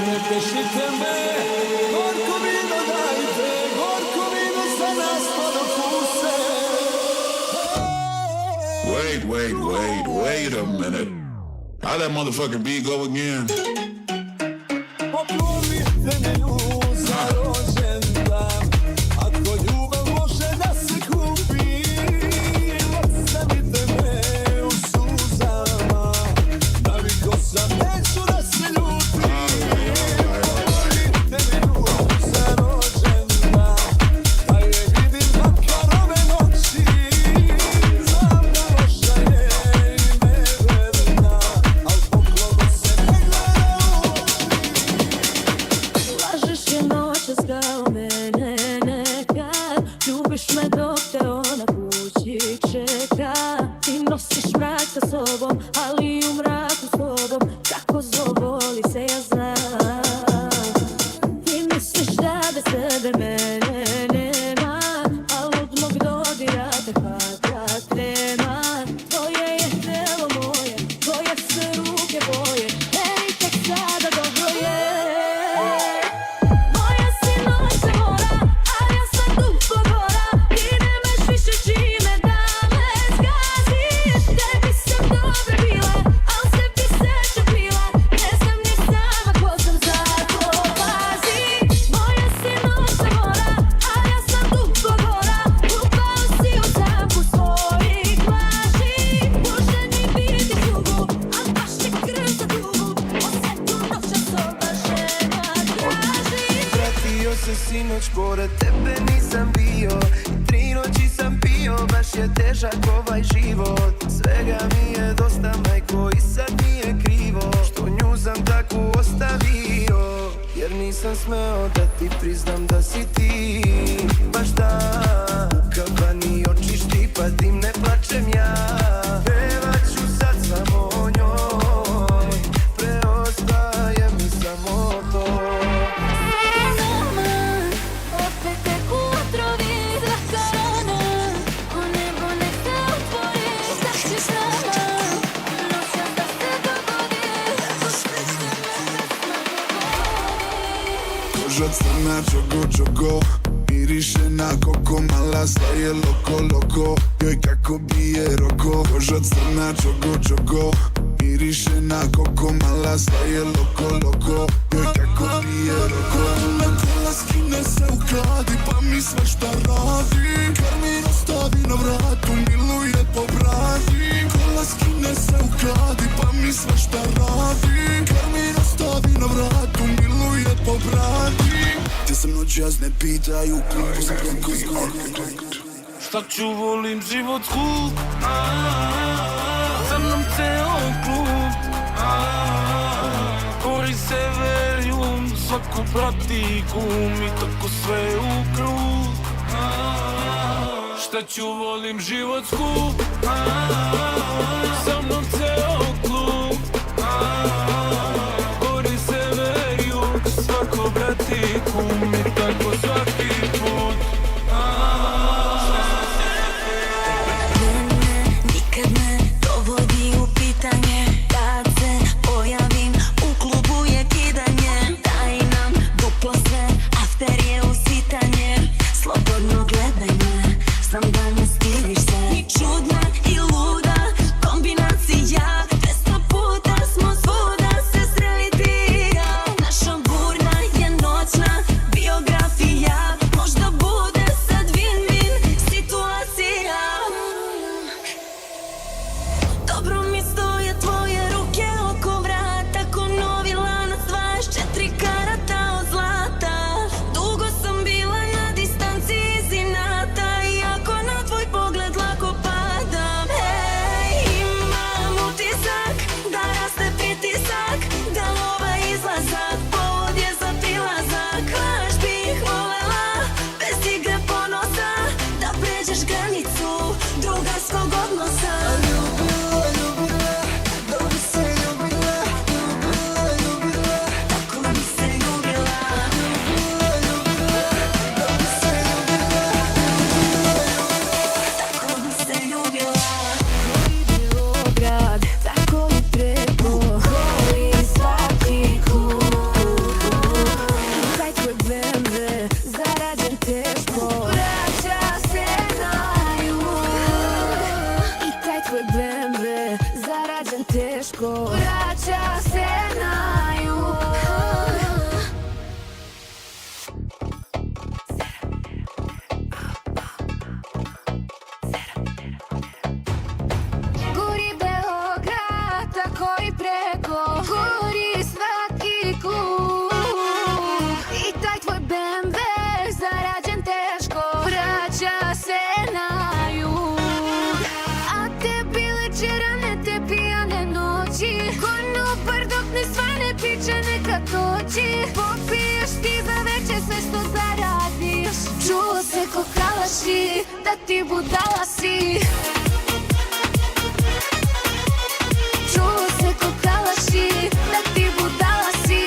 Ne pešite me, gorko vino dajte, gorko vino za nas podokuse. Wait a minute. How that motherfucking beat go again? Poklonite mi za rođendan, ako ljubav može da se kupi. Ostavite me u suzama, da niko sam neću da se ljuti. Poklonite mi za rođendan, da je vidim makar ove noći. Znam da loša je i neverna, al poklonu se ne gleda u oči. Lažeš je noćas kao mene nekad, ljubiš me dok te ona kući čeka. Ti nosiš mrak sa sobom, ali u mraku s tobom kako zavoli se ja znam. Ti misliš da bez tebe mene nema, al od mog dodira te hvata trema. Tvoje je telo moje, tvoje se ruke boje, meni tek sada dobro je. Moja si noć se mora, ali ja sam duplo gora i nemaš više čime da me zgaziš. Tebi sam dobra bila, al se bi sreća bila, ne znam ni sama ko sam za to pazi. Moja si noć se mora, ali ja sam duplo gora, upao si u zamku svojih laži. Može ni biti tugu, al baš ti krv za tugu, osjetu noća soba žena traži. Vratio se sinoć, pored tebe nisam bio. I 3 noći sam pio, baš je težak ovaj život. Svega mi je dosta, majko, i sad nije krivo što nju sam takvu ostavio. Jer nisam smeo da ti priznam da si ti baš ta kabani oči štipa, tim ne plačem ja. Pevat ću sad samo o njoj, preostaje mi samo to. Opet tek utrovi zraka rana, o nebo nek se otvori, šta ćeš s nama? Noćas da se dogodi, ako srećna me pesma govori. Koža crna, čogo, miriše na koko, mala staje loko, joj kako bije roko. Koža crna, čogo, miriše na koko, mala staje loko, joj kako bije roko. Na kola skine se ukradi, pa mi sve šta radi, kar mi ostavi na vratu, miluje po bradi. Kola skine se ukradi, pa mi sve šta radi, kar mi ostavi na vratu, miluje po bradi. Gdje sam noćas ne pitaju, klubu sam kako zgod. Šta ću, volim život hud, za mnom ceo klub. Kori Severijum, svako prati kum i tako sve u krug. Šta ću, volim život skup, sa mnom ceo klub. Kori Severijum, svako prati kum i tako svaki put. kalaši, da ti budala si. Čulo se ko kalaši, da ti budala si.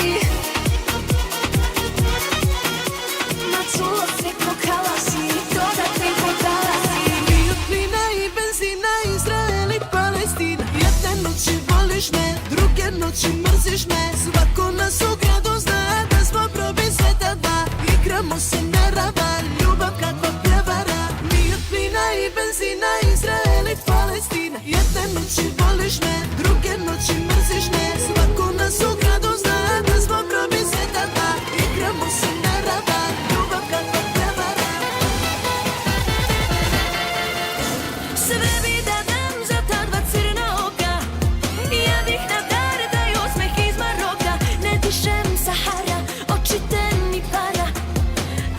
Ma čulo se ko kalaši, to da ti budala si. I od plina i benzina, Izrael i Palestina. Jedne noći voliš me, druge noći mrziš me. Svako nas u gradu zna da smo probi sveta dva. Igramo se na ravan, ljubav kakva prevara. Mi od plina i benzina, Izrael i Palestina. Jedne noći voliš me, druge noći mrziš me. Svako nas u gradu zna da smo probi sveta dva. Igramo se na ravan, ljubav kakva prevara. Sve bi da dam za ta dva crna oka. Ja bih na dar da je osmeh iz Maroka. Ne dišem Sahara, oči temi para.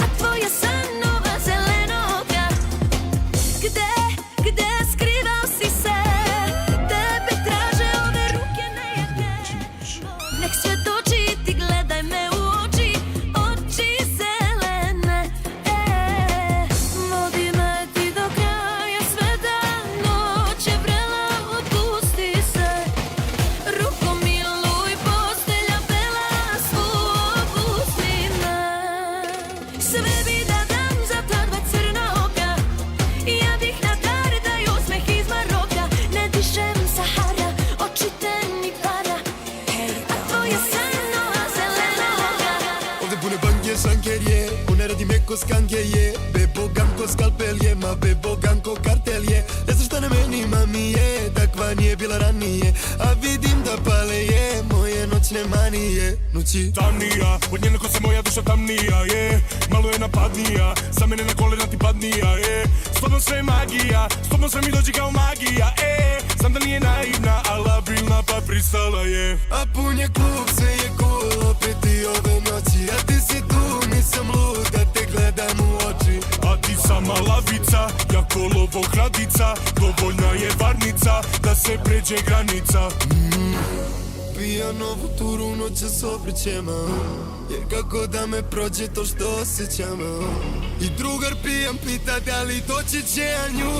A tvoja sanova zelena oka. Gde skrivao si se? Tebe traže ove ruke nejake. Nek svjedoči ti, gledaj me u oči. Oči zelene. Vodi me ti do kraja sveta. Noć je vrela, otpusti se. Rukom miluj, postelja bela, svu opusti me. Sve bi da dam za ta dva crna oka. Ja bih na dar da je osmeh iz Maroka. Ne dišem Sahara, oči temi para. A tvoja sanova zelena oka. Ovde pune banke, šankerje, one radi meko skankeje. Bebo ganko skalpelje, ma bebo ganko kartelje. Ne znaš šta na meni mami je, takva nije bila ranije. A vidim da pale je, moje noćne manije. Noći Tamnija, od njene kose moja duša tamnija, je. Malo je napadnija, sa mene na kolena ti padnija, je. S tobom sve je magija, s tobom sve mi dođe kao magija, Znam da nije naivna, a labilna pa pristala je. A pun je klub, sve je cool, opet i ove noći. A ti si tu, nisam lud, da te gledam u oči. A ti sama lavica, ja kolovo hradica. Dovoljna je varnica, da se pređe granica. Pijam novu turu, noća s obrićema. Jer kako da me prođe to što osjećam. I drugar pijam, pita da li doći će, a nju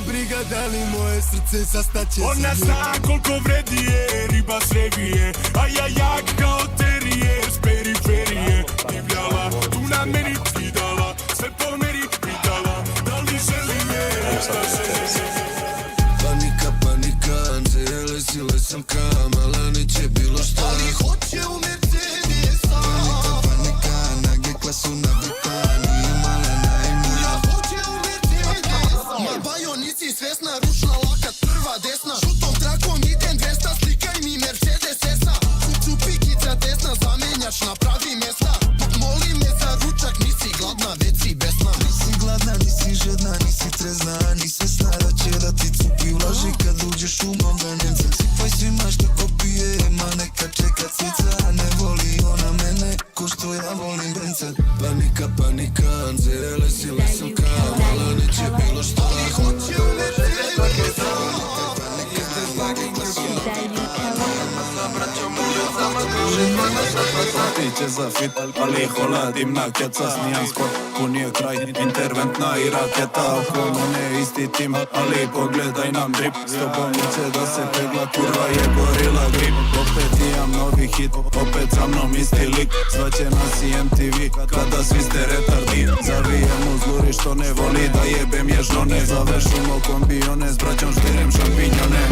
briga da li moje srce sastaće se. Ona zna koliko vredi je, riba s revije. A ja jak kao terijer s periferije. Divljala, tu na meni skidala, sve po meri pitala. Da li želim je, šta želim je. Panika, panika, anđele, sile sam kamala, neće bilo šta. Ali hoće u Mercedesa. Panika, panika, nage klasu na Britani, mala naivna. Ja hoće u Mercedesa. Ma bajo, nisi svesna, rušna lakat, prva desna. Žutom trakom idem 200, slikaj mi Mercedes S-a. Kuću pikica desna, zamenjač na pravi mesta. Molim me za ručak, nisi gladna, već si besna. Nisi gladna, nisi žedna, nisi trezna, ni svesna da će da ti cupi ulaži kad uđeš u moga Nemca. Sipaj svima što kopije, ma neka čeka cica. Ne voli ona mene, ko što ja volim Benca. Panika, panika, anđele, sile sam kamala, neće bilo šta. Ali hoće u Mercedesa. Piće za fit, ali holadim na keca. Snijan skor, pun je kraj, interventna i raketa. Oko mene isti tim, ali pogledaj nam drip. S tobom neće da se pegla, kurva je gorila grip. Opet imam novi hit, opet sa mnom isti lik. Zvaće nas i MTV, kada svi ste retardi. Zavijem u zluri što ne voli da jebem je žone. Završimo kombione, s braćom štirem šampinjone.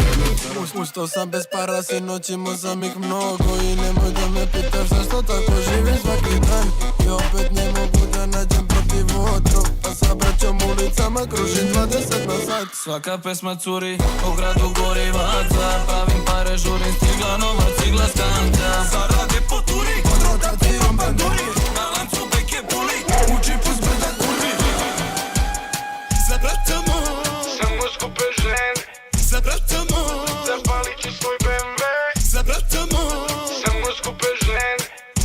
Ustao sam bez para, sinoć imao sam ih mnogo. I nemoj da me pitaš zašto tako živim svaki dan. I opet ne mogu da nađem protiv otrov. A sa braćom ulicama kružim 20 na sat. Svaka pesma curi, u gradu gori vatla. Pravim pare, žurim, stigla nova cigla skanka. Zarade po turi, pod rotacijom banduri. Na lancu beke puli, u džipu zbrda kuri. Za brata moj, Samo skupe žen, za brata moj, zapalit ću svoj BMW. za brata moj, Samo skupe žen,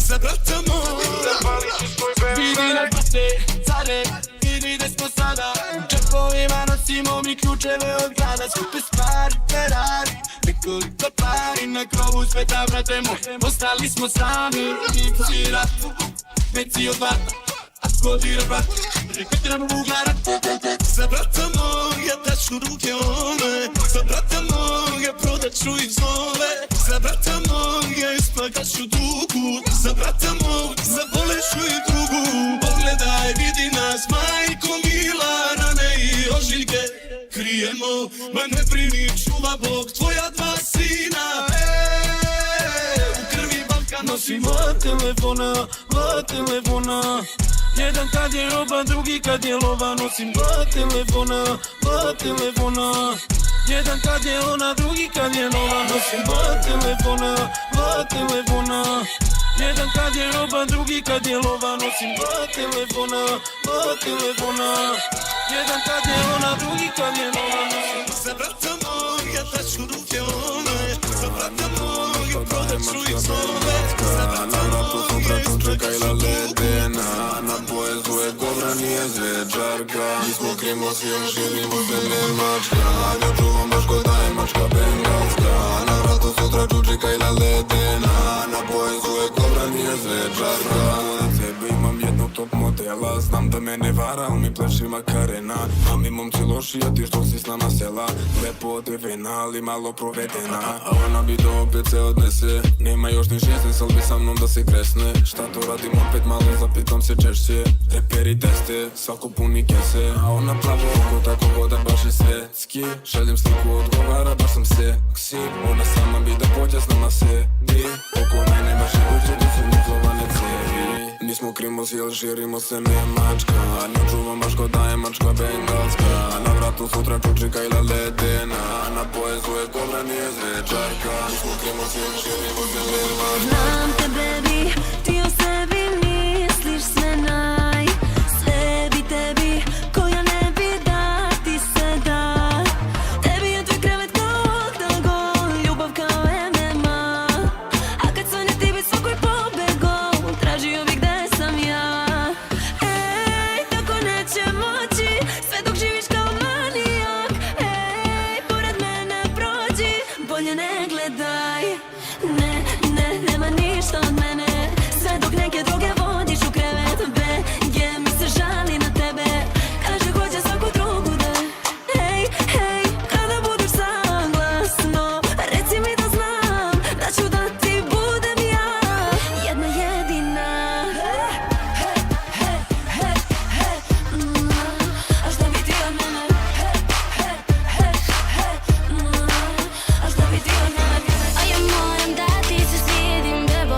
za brata moj, zapalit ću svoj BMW. Vidi na brate, care, vidi gde smo sada. U čepovima nosimo mi ključeve od grada. Skupe stvari, Ferrari, nekoliko pari. Na krovu sveta, brate moj, ostali smo sami. Nipsi rap, veci od vata, a skodira brat. dođe kad ti nam uglara. Za brata moga daću ruke ove, za brata moga prodat ću i zove, za brata moga isplakat ću dugu, za brata moga zabolet ću i drugu. Pogledaj, vidi nas, majko mila, rane i ožiljke krijemo, ma ne brini, čuva Bog tvoja dva sina. U krvi Balkan nosim dva telefona. Jedan kad je roba, drugi kad je lova. Nosim dva telefona. Jedan kad je ona, drugi kad je nova. Nosim dva telefona. Jedan kad je roba, drugi kad je lova. Nosim dva telefona. Jedan kad je ona, drugi kad je nova. Za brata moga daću ruke ove, za brata moga prodat ću i zove, za brata moga čekajla ledena, na pojezu je kobra, nije zveđarka. Mi smo krimosil, širimo se ne mačka, ja čuvam baš ko da je mačka bengalska. Na vratu sutra čekajla ledena, na pojezu je kobra, nije zveđarka. Od sebe imam jednog top modela, znam da me ne vara, ali mi pleši makarena. A mi momci loši, a ti što si s nama sela, lepo odevena, ali malo provedena. A ona bi to opet se odnese, nema još ni 16, ali bi sa mnom da se kresne. Šta to radim opet, malo zapitam se češće. Reperi teste, svako puni kese. A ona plavo oko, tako voda baš je svetski. Šaljem sliku, odgovara, baš sam seksi. Ona sama bi da pođa s nama sebi. Oko mene baš je kuće, tu su nizovane cevi. Nismo krimosil, širimo se ne mačka, ne čuvam baš ko da je mačka bengalska. Na vratu sutra čekajla ledena, na pojezu je kobra, nije zveđarka. Nismo krimosil, širimo se ne mačka. Znam te, baby, ti o sebi misliš sve naj. Sve bi tebi, koja ne bi da ti se da. Tebi je tvoj krevet kao oktagon, ljubav kao MMA. A kad sonja ti bi svakoj pobegao, tražio bi gde sam ja. Ej, tako neće moći, sve dok živiš kao manijak. Ej, pored mene prođi, bolje ne gledaj. Ne, nema ništa od mene, sve dok neke druge vodiš u krevet. BG mi se žali na tebe, kaže hoće svaku drugu da. Hej, kada budeš saglasno, reci mi da znam, da ću da ti budem ja, jedna jedina. A šta bi ti od mene? A šta bi ti od mene? A ja moram da ti se svidim, bebo.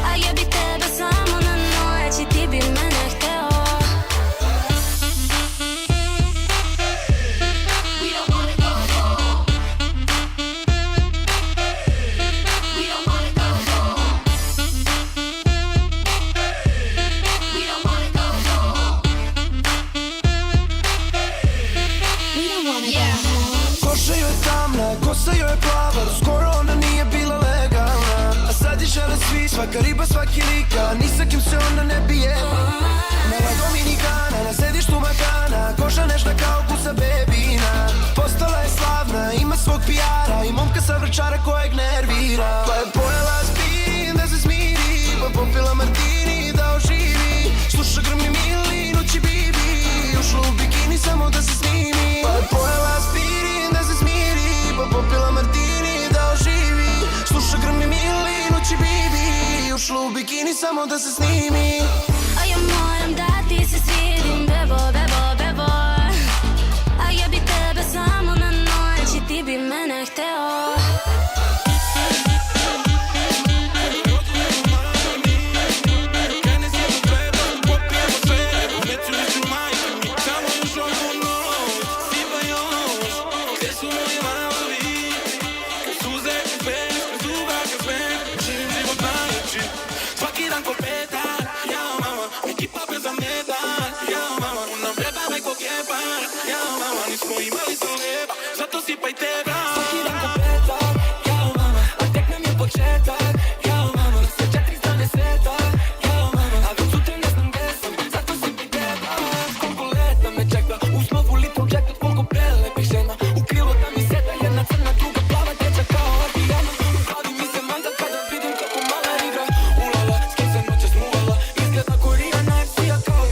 A ja bi tebe samo na noć i ti bi mene hteo. We don't wanna go home. We don't wanna go home. We don't wanna go home. We don't wanna go home. Koša joj je tamna, kosa joj je plava, skoro ona nije bila legalna. A sad je žele svi, svaka riba, svaki lika, ni sa kim se ona ne bi jela. Mala Dominikana, na sedištu makana, koža nežna kao kusa bebina. Postala je slavna, ima svog PR-a i momka sa vrčara kojeg nervira. Pa je pojela aspirin da se smiri, pa popila martini da oživi. Sluša grmi Mili, noći Bibi, ušla u bikini samo da se snimi. Pa je pojela aspirin da se smiri, pa popila martini da oživi. Sluša grmi Mili, noći Bibi, ušla u bikini samo da se snimi. A ja moram da ti se svidim, bebo. A ja bi tebe samo na noć i ti bi mene hteo. Svaki dan ko peta, ja mama, ekipa bez zameta, ja mama, una beba me kokepa, ja mama, nismo imali soleba, zato sipajte bra. Svaki dan ko peta, ja mama, a tek nam je početak, ja mama, sa 4 strane sveta, ja mama, a već sutra ne znam gde sam, zato sipajte bra. Koliko leta me čeka, uz novu litru džekat, koliko prelepih žena, u krilo da mi seda jedna crna, druga plava, dječa kao Adriana, u glavi mi se mandat kada vidim kako mala igra. Ulala, s kim se noće smuvala, izgleda ko Rijana, sija kao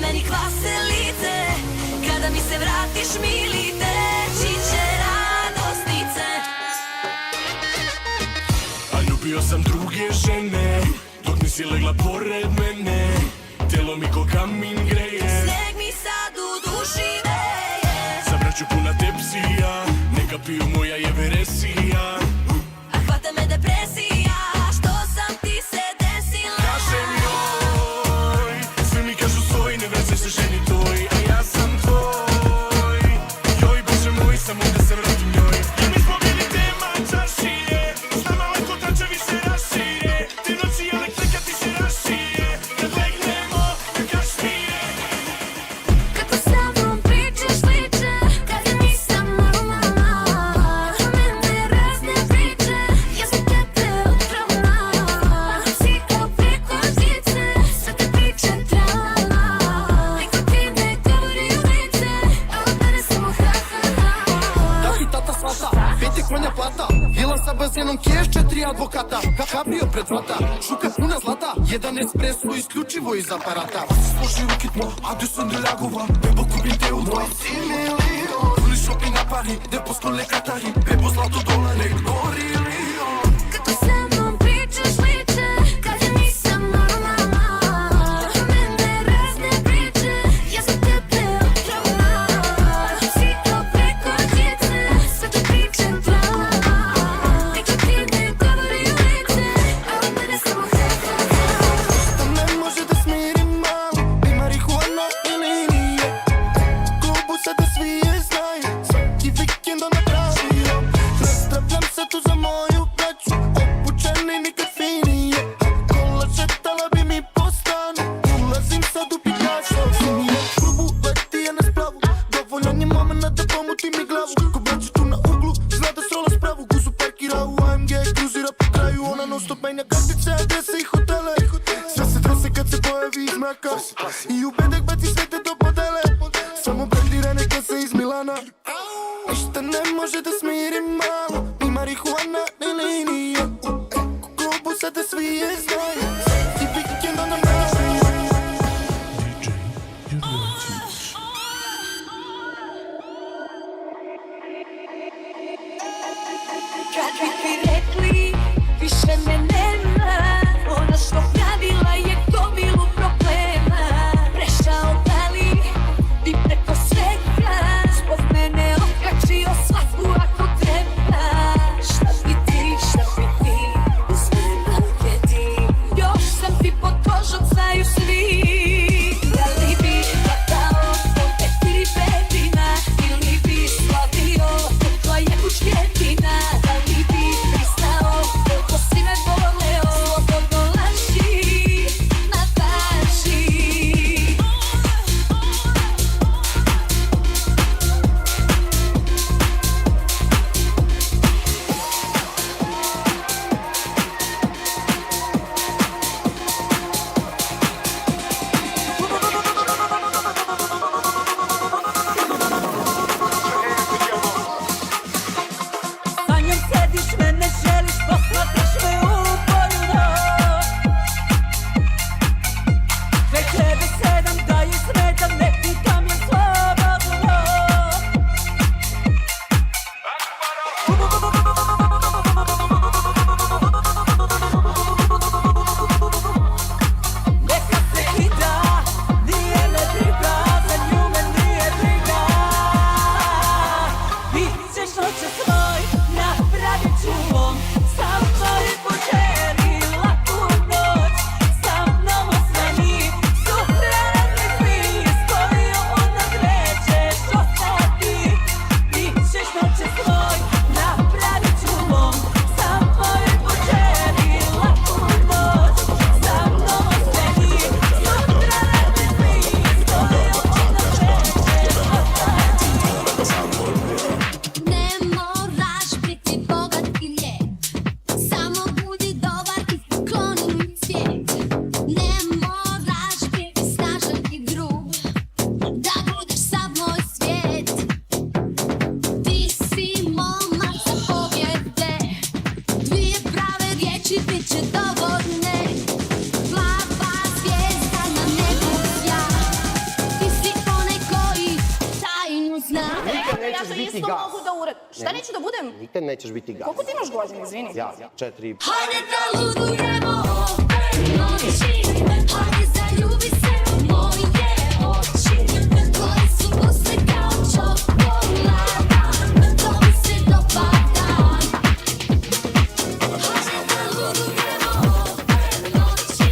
meni kvase lice, kada mi se vratiš mili, teći će radosnice. A ljubio sam druge žene, dok nisi legla pored mene. Telo mi ko kamin greje, Sneg mi sad u duši veje. za braću puna tepsija, neka piju moja je veresija. A hvata me depresija, što sam ti se desila. Kažem joj, svi mi kažu svoj, ne vraćaj se ženi toj, a ja sam tvoj. Joj, Bože moj, samo da se vratim njoj. Jer mi smo bili tema čašije, s nama lako tračevi se rašire. Te noći elektrika ti se rašije, kad legnemo na kašmire. Kako sa mnom pričaš liče, kada nisam normalna. Mene razne priče, ja sam tebe otrovna. Si kao preko žice, sve te priče tralala. Niko ti ne govori u lice, a od mene samo ha-ha-ha. Da ti tata svata, 5 konja plata, vila sa bazenom, keš, 4 advokata. Kabrio pred vrata, šuka puna zlata, jedan espresso isključivo iz aparata. Složi u kitmo, a gde sam delagova, bebo kupim te u dvoj. Si milion, puli shopping na Pari, depo skole Katari, bebo zlato dolare, gori lion. Kako sa mnom pričaš liče, kada nisam normalna. Mene razne priče, ja sam tebe otrovna. Si kao preko žice, sve te priče tralala. Niko ti ne govori u lice, a od mene samo ha-ha-ha. Što ne može da smiri malo, ni marihuana ili nije. Klubu sada svi je znaju, svaki vikend ona pravi. Nastavljam se tu za moju braću, obučeni nikad finije. Kola šetala bi mi po stanu, ulazim sad u Picasso. Sinije klubu, leti je na splavu, dovoljan je momena da pomuti mi glavu. Ko braću tu na uglu, zna da srola spravu. Guzu parkira u AMG, kruzira po kraju, ona non stop menja kartice, adrese i hotele. Sve se trese kad se pojavi iz mraka, i u bedek baci sve te do podele. Samo brandirane kese iz Milana, ništa ne može da smiri malo, ni marihuana ni linije. U klubu sada svi je znaju, svaki vikend ona pravi. Kad bi ti rekli, više me nema. Ono što pravila je gomilu problema. Prešao dali i preko svega, zbog mene okačio svaku ako treba. Šta bi ti, uz mene gdje ti? Još sam ti pod kožom, znaju svi. Da li bi hvatao po 4 bedina, ili bi slavio tvoja mušketina? Da li bi pristao, koliko si me voleo, slobodno laži, nataži. Sa njom sediš, mene želiš, posmatraš me uporno. 2007 da je smetam, ne pitam je slobodno. Neka se hida, nije me briga, za nju me nije briga. Bićeš noćas moj, napravit ću lom, sa mnom poželila u noć. Sa mnom osvani, sutra razmisli, s kojom onda krećeš ostati. Bićeš noćas moj, napravit ću lom, sa mnom poželila u noć. Sa mnom osvani, sutra razmisli, s kojom onda krećeš ostati. Ne moraš biti bogat i lijep, samo budi dobar i pokloni mi cvijet. Ne moraš biti snažan i grub, da budeš sav moj svijet. Ti si momak za pobjede, dvije prave riječi bit će dovoljne. Plava zvijezda na nebu sja, neću da budem... Nikad nećeš biti gazda. Koliko ti imaš godina, izvini? Ja, 4. Hajde da ludujemo ove noći, hajde zaljubi se u moje oči, tvoje su buse kao čokolada, to mi se dopada. Hajde da ludujemo ove noći,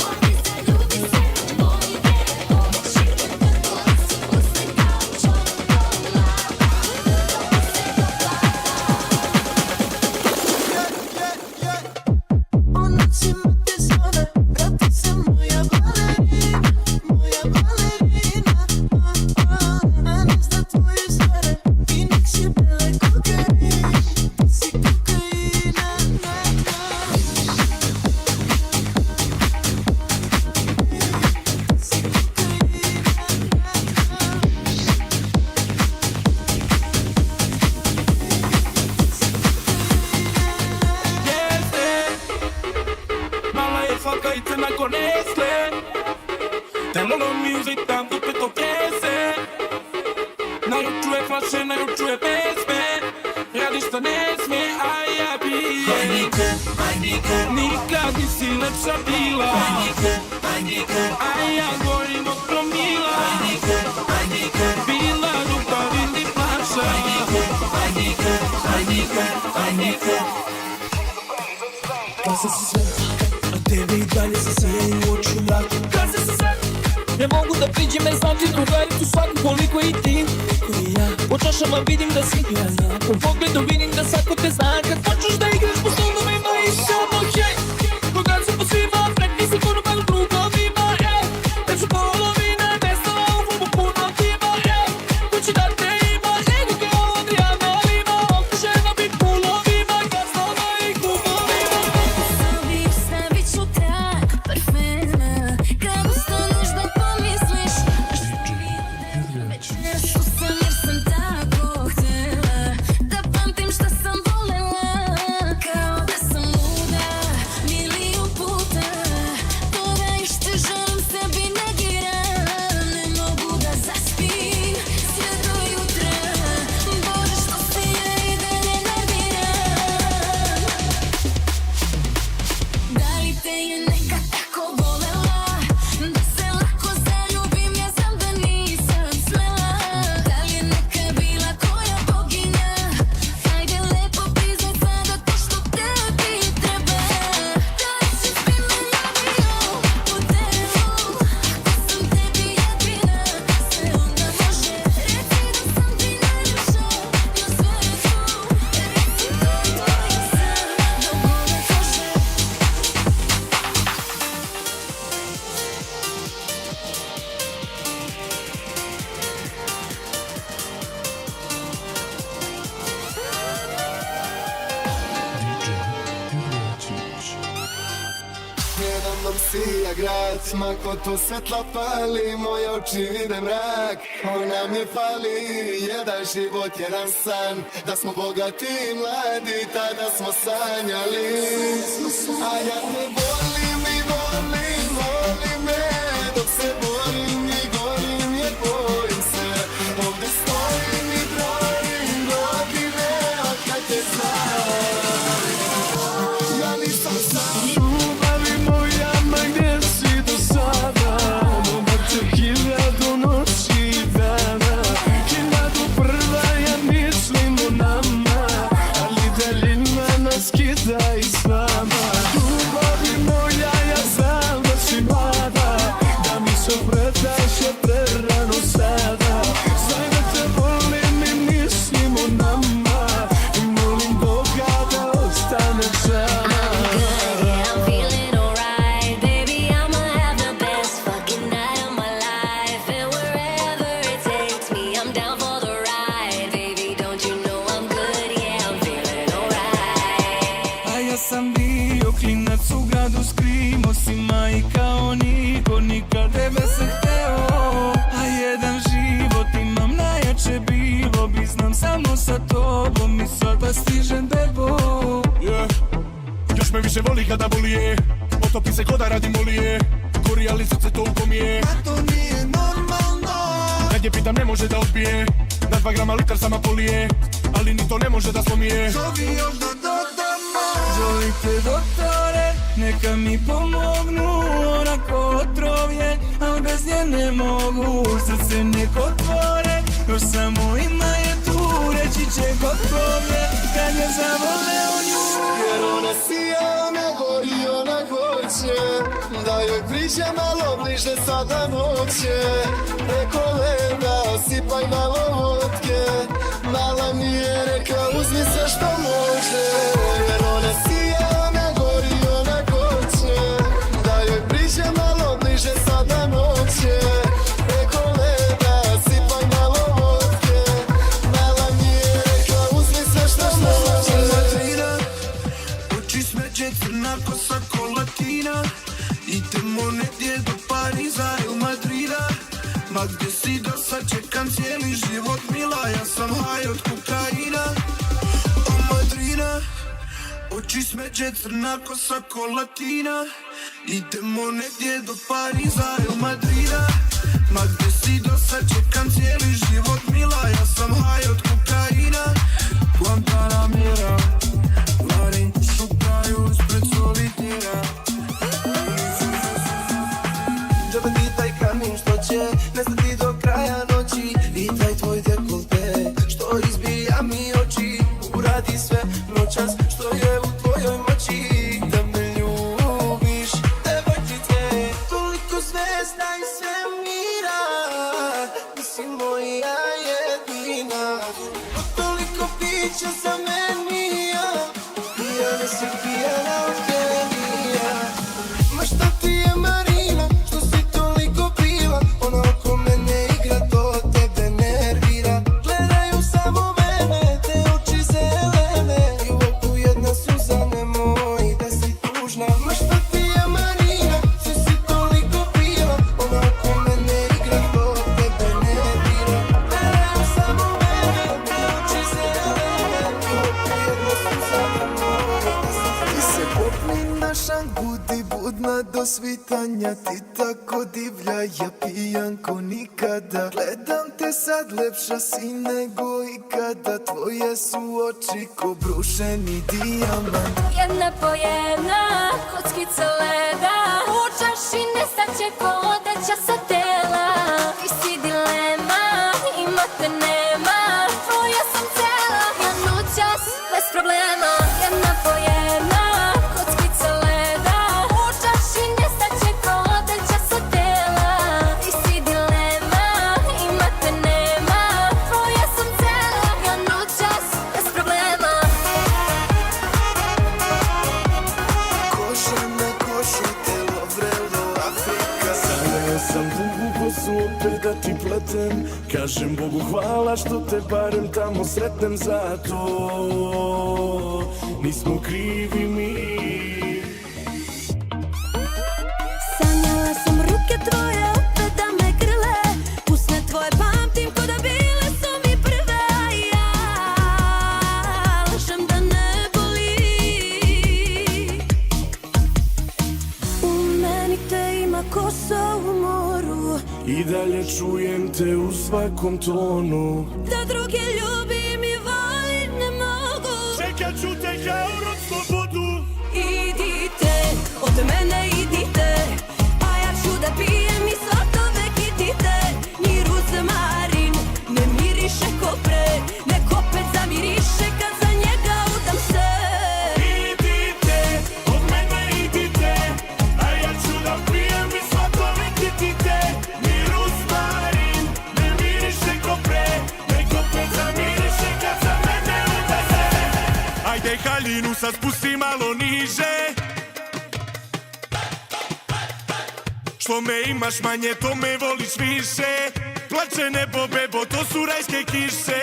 hajde zaljubi se u moje oči, tvoje su buse kao čokolada, to mi se dopada. U noćima te zove, vrati se moja balerina, a ne zna tvoje zvere, i nek si bele kokaina, si kokaina, Mala je svaka i crna ko Nestle. Tenolo music tam dupe to trese. Naručuje flaše, naručuje pesme. Radi što ne sme, a ja bije. Nikad nisi lepša bila. A ja gorim od promila. Bila ljubav ili flaša. Gaze se sve, a tebi i dalje se sejaju oči u mraku. Gaze se sve, ne mogu da priđem jer znam ti drugaricu svaku koliko i ti, koliko i ja. Po čašama vidim da si igrana, po pogledu vidim da svako te zna. Kad počneš da igraš po stolovima i samo hej, koga se po svima, prekni se konobar u drugovima, ej. Kad su polovine nestala u klubu puno tima, ej. Ko će da te ima, nego kao Adriana Lima, okružena bit pulovima, gazdama i klubovima. Stavit ću trak parfema, kad ustaneš da pomisliš što bi odela večeras tu sam jer sam tako htela da pamtim šta sam volela, kao da sam luda milion puta, toga još te želim sebi negiram, ne mogu da zaspim sve do jutra, Bože što se ja i dalje nerviram. Da li te je neka tako volela, da se lako zaljubim, ja znam da nisam smela. Da li je neka bila koja boginja, hajde lepo priznaj sada to što tebi treba. Da li si bi me ljubio u delu, ako sam tebi jedina, sve onda može. Reci da sam ti najljepša na svetu, reci to i tvoj san do gole kože. Jedan nam sija grad, mako to svetla pali, moje oči vide mrak. Ona mi fali, jedan život, jedan san, da smo bogati i mladi, tada smo sanjali. A ja te volim i volim, volim me, dok se borim i gorim jer bojim se. Ovdje stojim i brojim godine, od kad te znam. Ja nisam sam. Ljubavi moja, ma gdje si do sada? Dobar te 1000 noći i dana, 1001 ja mislim o nama, ali daljina nas kida i s vama. Ljubavi moja, ja znam da si mlada, da mi se predaš je prerano sada. Znaj da te volim i mislim o nama, i molim Boga da ostane sama. I'm feeling alright, baby. I'ma have the best fucking night of my life, and wherever it takes me, I'm down for the ride, baby. Don't you know I'm good? Yeah, I'm feeling alright. A ja sam bio klinac u gradu, skrimo si i kao niko, nikad tebe se hteo. A jedan život imam, najjače bilo bi, znam samo sa tobom i sada stižem bebo. Još me više voli kada bolije, otopi se koda radi molije, gori ali srce to upomije. A to nije normalno. Kad je pitam ne može da odbije, na 2 grama litar sama polije. ali ni to ne može da slomije. Zovi još da dodamo. Zovite doktore, neka mi pomognu. Onako otrov je, al bez nje ne mogu. Srce nek otvore, još samo ima je tu. Reći će gotov je, kad je zavoleo nju. Jer ona sija, me gori, ona hoće da joj priđe malo bliže sada noće. Preko leda sipaj malo vodke, mala mi je rekla uzmi sve što može. Jer ona sija, me gori, ona hoće da joj priđe malo bliže sada noće. Preko leda sipaj malo vodke, mala mi je rekla uzmi sve što može. Oči smeđe crna kosa ko latina. Idemo negdje do Pariza ili Madrida. Ma gdje si do sad čekam cijeli život mila. Ja sam haj od kokaina. O Madrina. Oči smeđe crna kosa ko latina. Idemo negdje do Pariza ili Madrida. Ma gdje si do sad čekam cijeli život mila. Ja sam haj od kokaina. Guantanamera. Varim šukaju ispred solitira. Džaba ti taj kamin što će nestati do kraja noći. I taj tvoj dekolte što izbija mi oči. Uradi sve noćas što je u tvojoj moći. Da me ljubiš, devojčice. Toliko zvezda i svemira, ti si moja jedina. Toliko pića za meni, pijana si pijana od genija. Ma šta ti je Marina, što si toliko pila. Ona oko mene igra, to tebe nervira. Gledaju samo mene, te oči zelene. I u oku jedna suza, nemoj da si tužna. Ma šta ti je Marina, što si toliko pila. Ona oko mene igra, to tebe nervira. Gledaju samo mene, te oči zelene. I u oku jedna suza, nemoj da si tužna. Ti se popni naša, budi budna do svitanja. Ti tako divlja, ja pijan ko nikada. Gledam te sad, lepša si nego ikada. Tvoje su oči ko brušeni dijamant. Jedna po jedna, kockica leda. U čaši nestaće ko odeća sa tela. Ti si dilema, ima te nema. Tvoja sam cela, ja noćas bez problema. Jedna po jedna, kockica leda. U čaši nestaće ko odeća sa tela. Ti si dilema, ima te nema. Tvoja sam cela, ja noćas bez problema. Koša na košu, telo vrelo Afrika. Sanjao sam dugu kosu opet da ti pletem. Kažem Bogu hvala što te barem tamo sretnem. Zato nismo krivi mi. Sanjala sam ruke tvoje opet da me grle. Usne tvoje pamtim ko da bile su mi prve. A ja lažem da ne boli. U meni te ima ko so u moru. I dalje čujem te u svakom tonu. Da druge ljubim i volim ne mogu. Čekat ću te kao rod slobodu. Idite, od mene idite. A ja ću da pijem i slatove kitite. Ni ruzmarin ne miriše ko pre. Nek opet zamiriše kad za njega udam se. Idite, od mene idite. A ja ću da pijem i slatove kitite. Ni ruzmarin ne miriše ko pre. Nek opet zamiriše kad za mene udam se. Ajde haljinu sad spusti malo niže. Što me imaš manje, to me voliš više. Plače nebo, bebo, to su rajske kiše.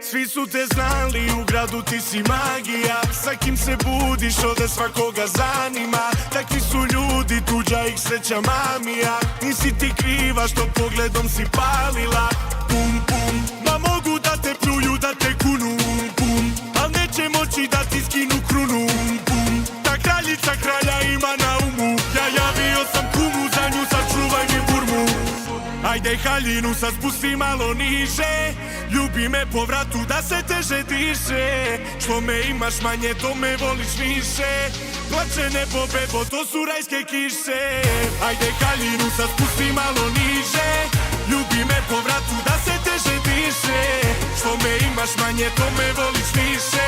Svi su te znali, u gradu ti si magija. Sa kim se budiš, ode svakoga zanima. Takvi su ljudi, tuđa ih sreća mamija. Nisi ti kriva što pogledom si palila. Pum, pum, ma mogu da te pljuju, da te kunu. Pum, al neće moći da ti skinu krunu. Pum, ta kraljica kralja ima na umu. Ja javio sam kumu, za nju sačuvaj mi burmu. Ajde Ajde haljinu sad spusti malo niže, ljubi me po vratu da se teže diše. Što me imaš manje, to me voliš više. Plače nebo bebo, to su rajske kiše. Ajde haljinu sad spusti malo niže, ljubi me po vratu da se teže diše. Što me imaš manje, to me voliš više.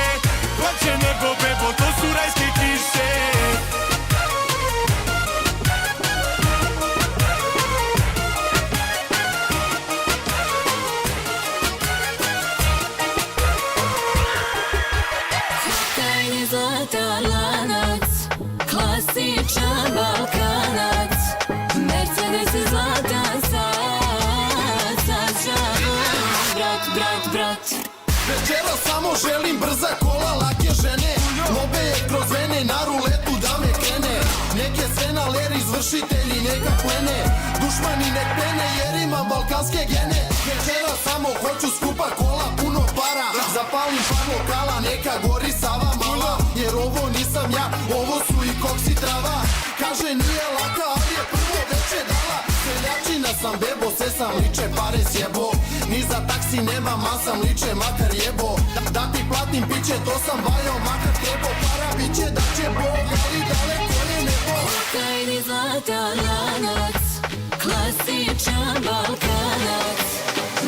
Plače nebo bebo, to su rajske kiše. Tajni zlata lanac, klasičan Balkanac, Mercedes i zlatan sad, sad brat, brat, brat. Večera samo želim brza kola, lake žene, lobe kroz vene, na ruletu da me krene. Neke scenaleri, izvršitelji, neka plene, dušmani nek pene jer imam balkanske gene. Večera samo hoću skupa kola, puno para, zapalim par lokala, neka gori Sava mala. Jer ovo nisam ja, ovo su i koksi trava. Kaže nije laka, ali je prvo veče dala. Seljačina sam bebo, se sam liče, pare sjebo. Ni za taksi nema, masam liče, makar jebo. Da ti platim piće, to sam bajo, makar treba. Para biće da će Bog, ali daleko je nebo. Tajni zlata lanac, klasičan Balkanac,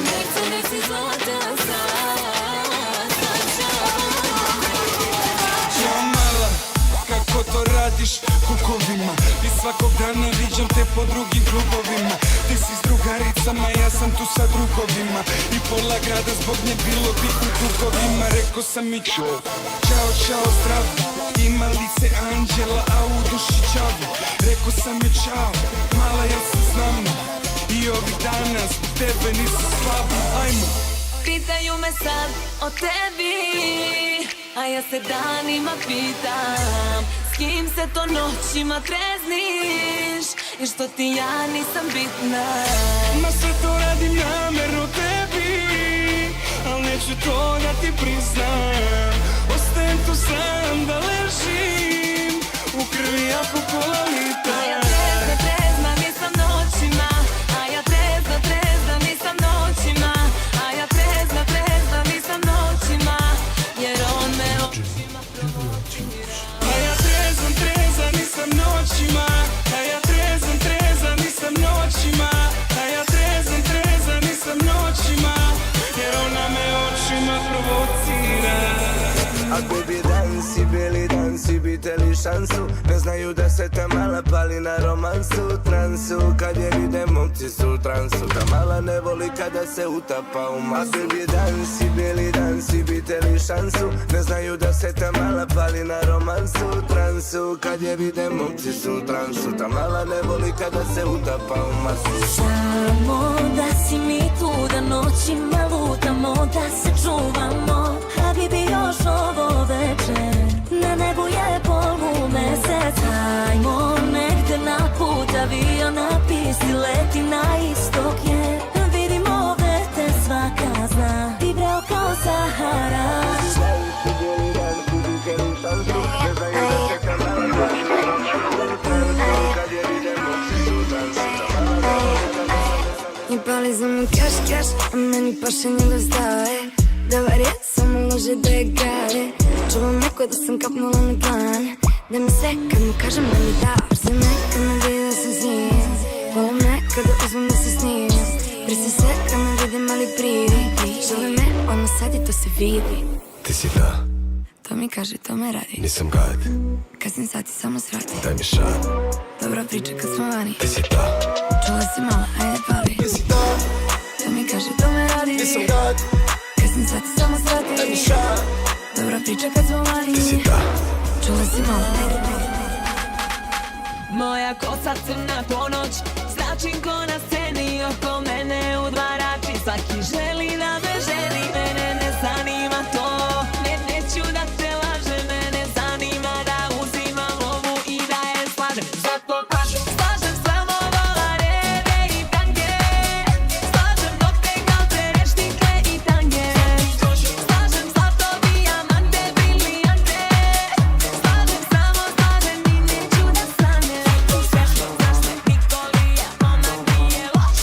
Mercedes i zlatan sad, Ja mala, kako to radiš kukovima? I svakog dana viđam te po drugim klubovima. Ti si s drugaricama, ja sam tu sa drugovima. I pola grada zbog nje bilo bitno kukovima. Rekao sam mi čao, čao, čao, zdravo. Ima lice anđela, a u duši čavu. Rekao sam mi čao, mala, ja se znamo. I ovih dana zbog tebe nisu slabi, ajmo. Pitaju me sad o tebi, a ja se danima pitam s kim se to noćima trezniš i što ti ja nisam bitna. Ma sve to radim namjerno tebi, al neću to da ti priznam. Ostajem tu sam da ležim u krvi ako pola lita. A ja trezna nisam noćima, a ja trezna nisam noćima, a ja trezna nisam noćima, jer on me očima provocira. A ja trezan nisam noćima, a ja trezan nisam noćima, a ja trezan nisam noćima, jer ona me očima provocira. A baby dansi, beli dansi, bite li šansu? Ne znaju da se ta mala pali na romansu, transu. Kad je vide momci su u transu, ta mala ne voli kada se utapa u masu. A baby dansi, beli dansi, bite li šansu? Ne znaju da se ta mala pali na romansu, transu. Kad je vide momci su u transu, ta mala ne voli kada se utapa u masu. Samo da si mi tu, da noćima lutamo, da se čuvamo. Habibi još ovo večer, na nebu je polumesec. Hajmo negde na put, avion na pisti, leti na istok je. Vidim ovde te svaka zna, ti breo kao Sahara. I pali za mu kaš, a meni paše njegov stave. Dobar je, samo lože da je gade. Čuvam oko da sam kapnula na plan, da mi sve kad mu kažem da mi da. Brzo me kad me vidi da sam s njim, volim me kada uzmem da se snimim. Brzo se kad me vidim ali privi, žele me ono sad i to se vidi. Ti si ta, To mi kaže, to me radi. nisam gad, Kasnim sati samo svrati. daj mi šat. Dobra priča kad smo vani. Ti si ta, Čula si malo, ajde pali. ti si ta, To mi kaže, to me radi. nisam gad, Kasnim sati samo svrati. daj mi šat. Dobra priča kad smo vani. Ti si ta, Čula si malo, ajde pali. Moja kosa crna ponoć, zračim ko na sceni, oko mene udvarači. Svaki želi da me želi, mene ne zanima to. Neću da te lažem, mene zanima da uzimam lovu i da je slažem. Zato kažem, slažem samo volareve i tange, slažem nokte kao terešnike i tange, slažem zlato, dijamante, brilijante, slažem samo slažem i neću da stanem. Sve što znaš me Nikolija, ona nije loš.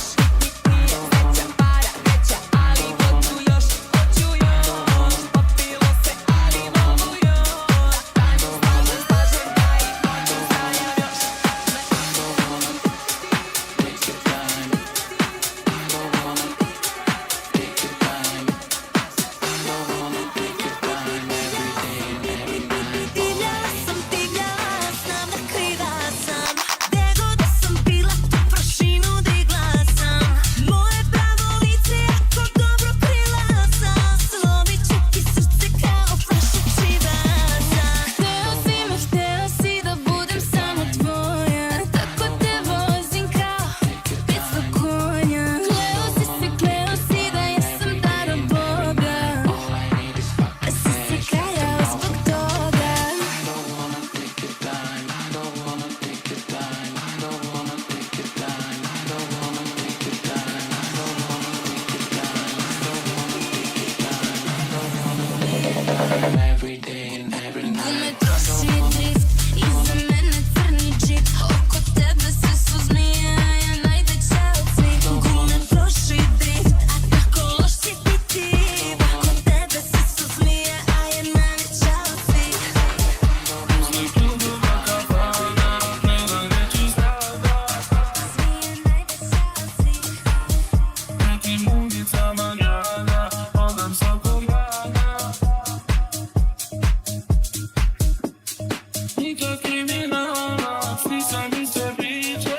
nikak kriminalac, nisam iste biće.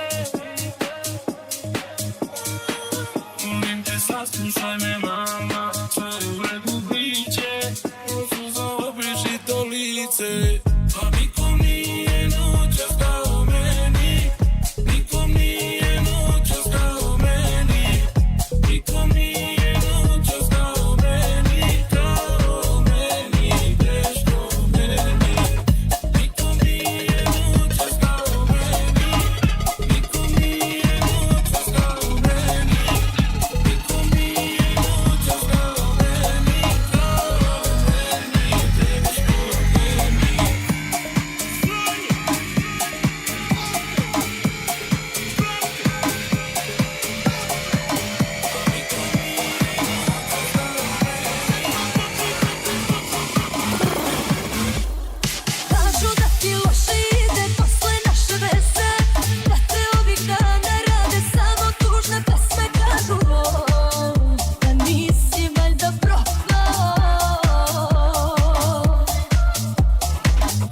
Molim te saslušaj me mama, sve u redu biće. Suzom obriši to lice. Pa nikom nije noćas kao meni, nikom nije noćas kao meni, nikom nije noćas kao meni, kao meni, teško meni. Nikom nije noćas kao meni, nikom nije noćas kao meni, nikom nije noćas kao meni, Kažu da ti loše ide posle naše veze, da te ovih dana rade samo tužne pesme. Kažu da nisi valjda propao.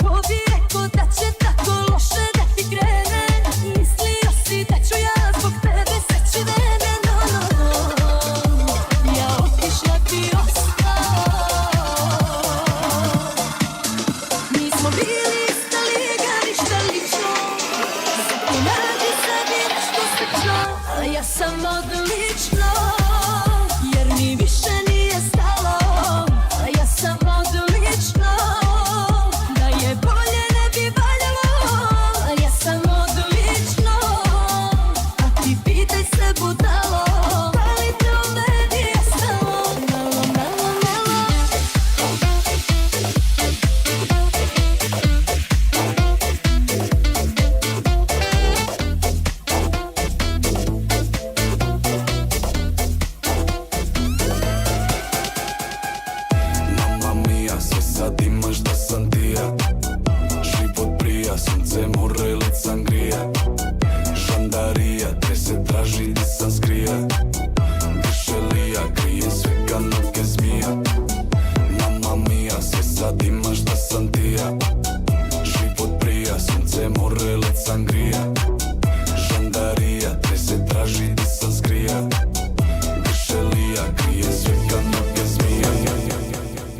Ko bi rekao da će tako loše da ti krene, mislio si da ću ja zbog tebe seći vene. No, no, no, ja otišla ti ostao. Nismo bili ista liga, ništa lično. Zato nađi sebi nešto slično. A ja sam odlično, jer mi više nije stalo. A ja sam odlično, da je bolje ne bi valjalo. A ja sam odlično, a ti pitaj se budalo. Da li te u meni je stalo? Malo, malo, malo. Mamma mia, sve sad imaš da sam ti ja. Život prija, sunce, more ili sangrija. Žandarija, te se traži di sam skrija. Gršelija, krije svega noge zmija. Mamma mia, sve sad imaš da sam ti ja. Život prija, sunce, more ili sangrija. Žandarija, te se traži di sam skrija. Gršelija, krije svega noge zmija.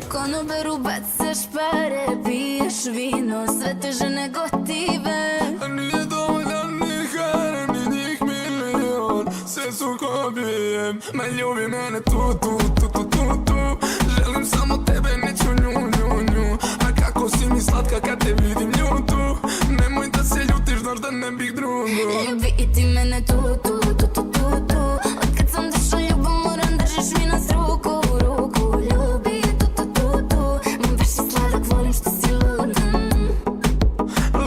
Konobaru bacaš pare, piješ vino, sve te žene gotive. A nije dovoljan ni harem, ni njih milion. Sve su ko bijem, ma ljubi mene tu, tu, tu, tu, tu, tu. Želim samo tebe, neću nju, nju, nju. A kako si mi slatka kad te vidim ljutu. Nemoj da se ljutiš, znaš da ne bih drugo. Ljubi i ti mene tu, tu, tu, tu, tu, tu. Od kad sam došla ljubav moram držiš mi nas ruku u ruku. Ljubi tu, tu, tu, tu. Baš si sladak, volim što si lud.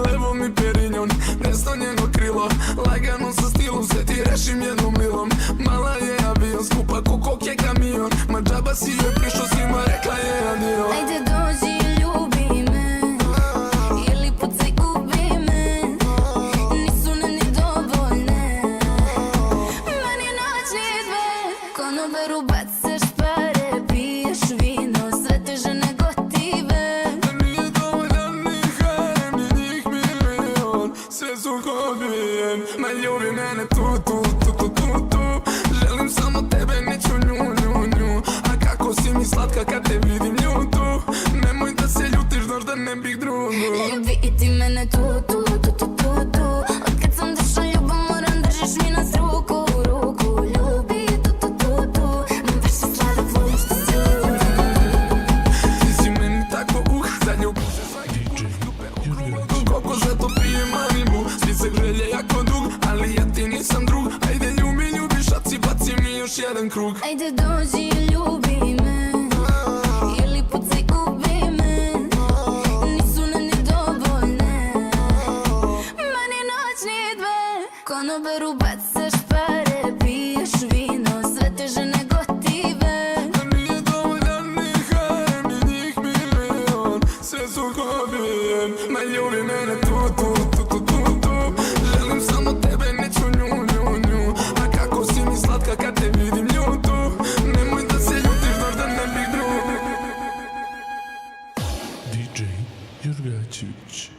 Levo mi Perignon, desno njeno krilo. Lagano sa stilom, sve ti rešim jednom milom. Mala je avion, skupa ko kok je kamion. Ma džaba si joj prišao, svima rekla je adio. Ajde dođi i ljubi me, ili pucaj ubi me. Nisu nam ni dovoljne, meni noć ni dve. Konobaru bacaš pare, piješ vino, sve te žene gotive. A nije dovoljan ni harem, ni njih milion. Sve su ko bijem, ma ljubi mene tu, tu, tu, tu, tu, tu. Želim samo tebe, neću nju, nju, nju. A kako si mi slatka kad te vidim ljutu. Nemoj da se ljutiš, znaš da ne bih drugo. Ljubi i ti mene tu, tu, tu, tu, tu, tu. Od kad sam došla ljubav moram držiš mi nas ruku u ruku. Ljubi tu, tu, tu, tu. Baš si sladak, volim što si lud. Ti si meni tako zaljubi se svaki put. Koliko zato pijem Malibu. Spisak želje jako dug, ali ja ti nisam drug. Ajde ljubi, ljubi, šaci, baci mi još jedan krug. Ajde dođi i ljubi me, ili pucaj ubi me. Nisu nam ni dovoljne, meni noć ni dve. Konobaru bacaš pare, piješ vino, sve te žene gotive. A nije dovoljan ni harem, ni njih milion. Sve su ko bijem, ma ljubi mene tu, tu, tu, tu, tu, tu. Želim samo tebe, neću nju, nju, nju. A kako si mi slatka kad te vidim ljutu. Nemoj da se ljutiš, znaš da ne bih drugo. DJ Jurgačević.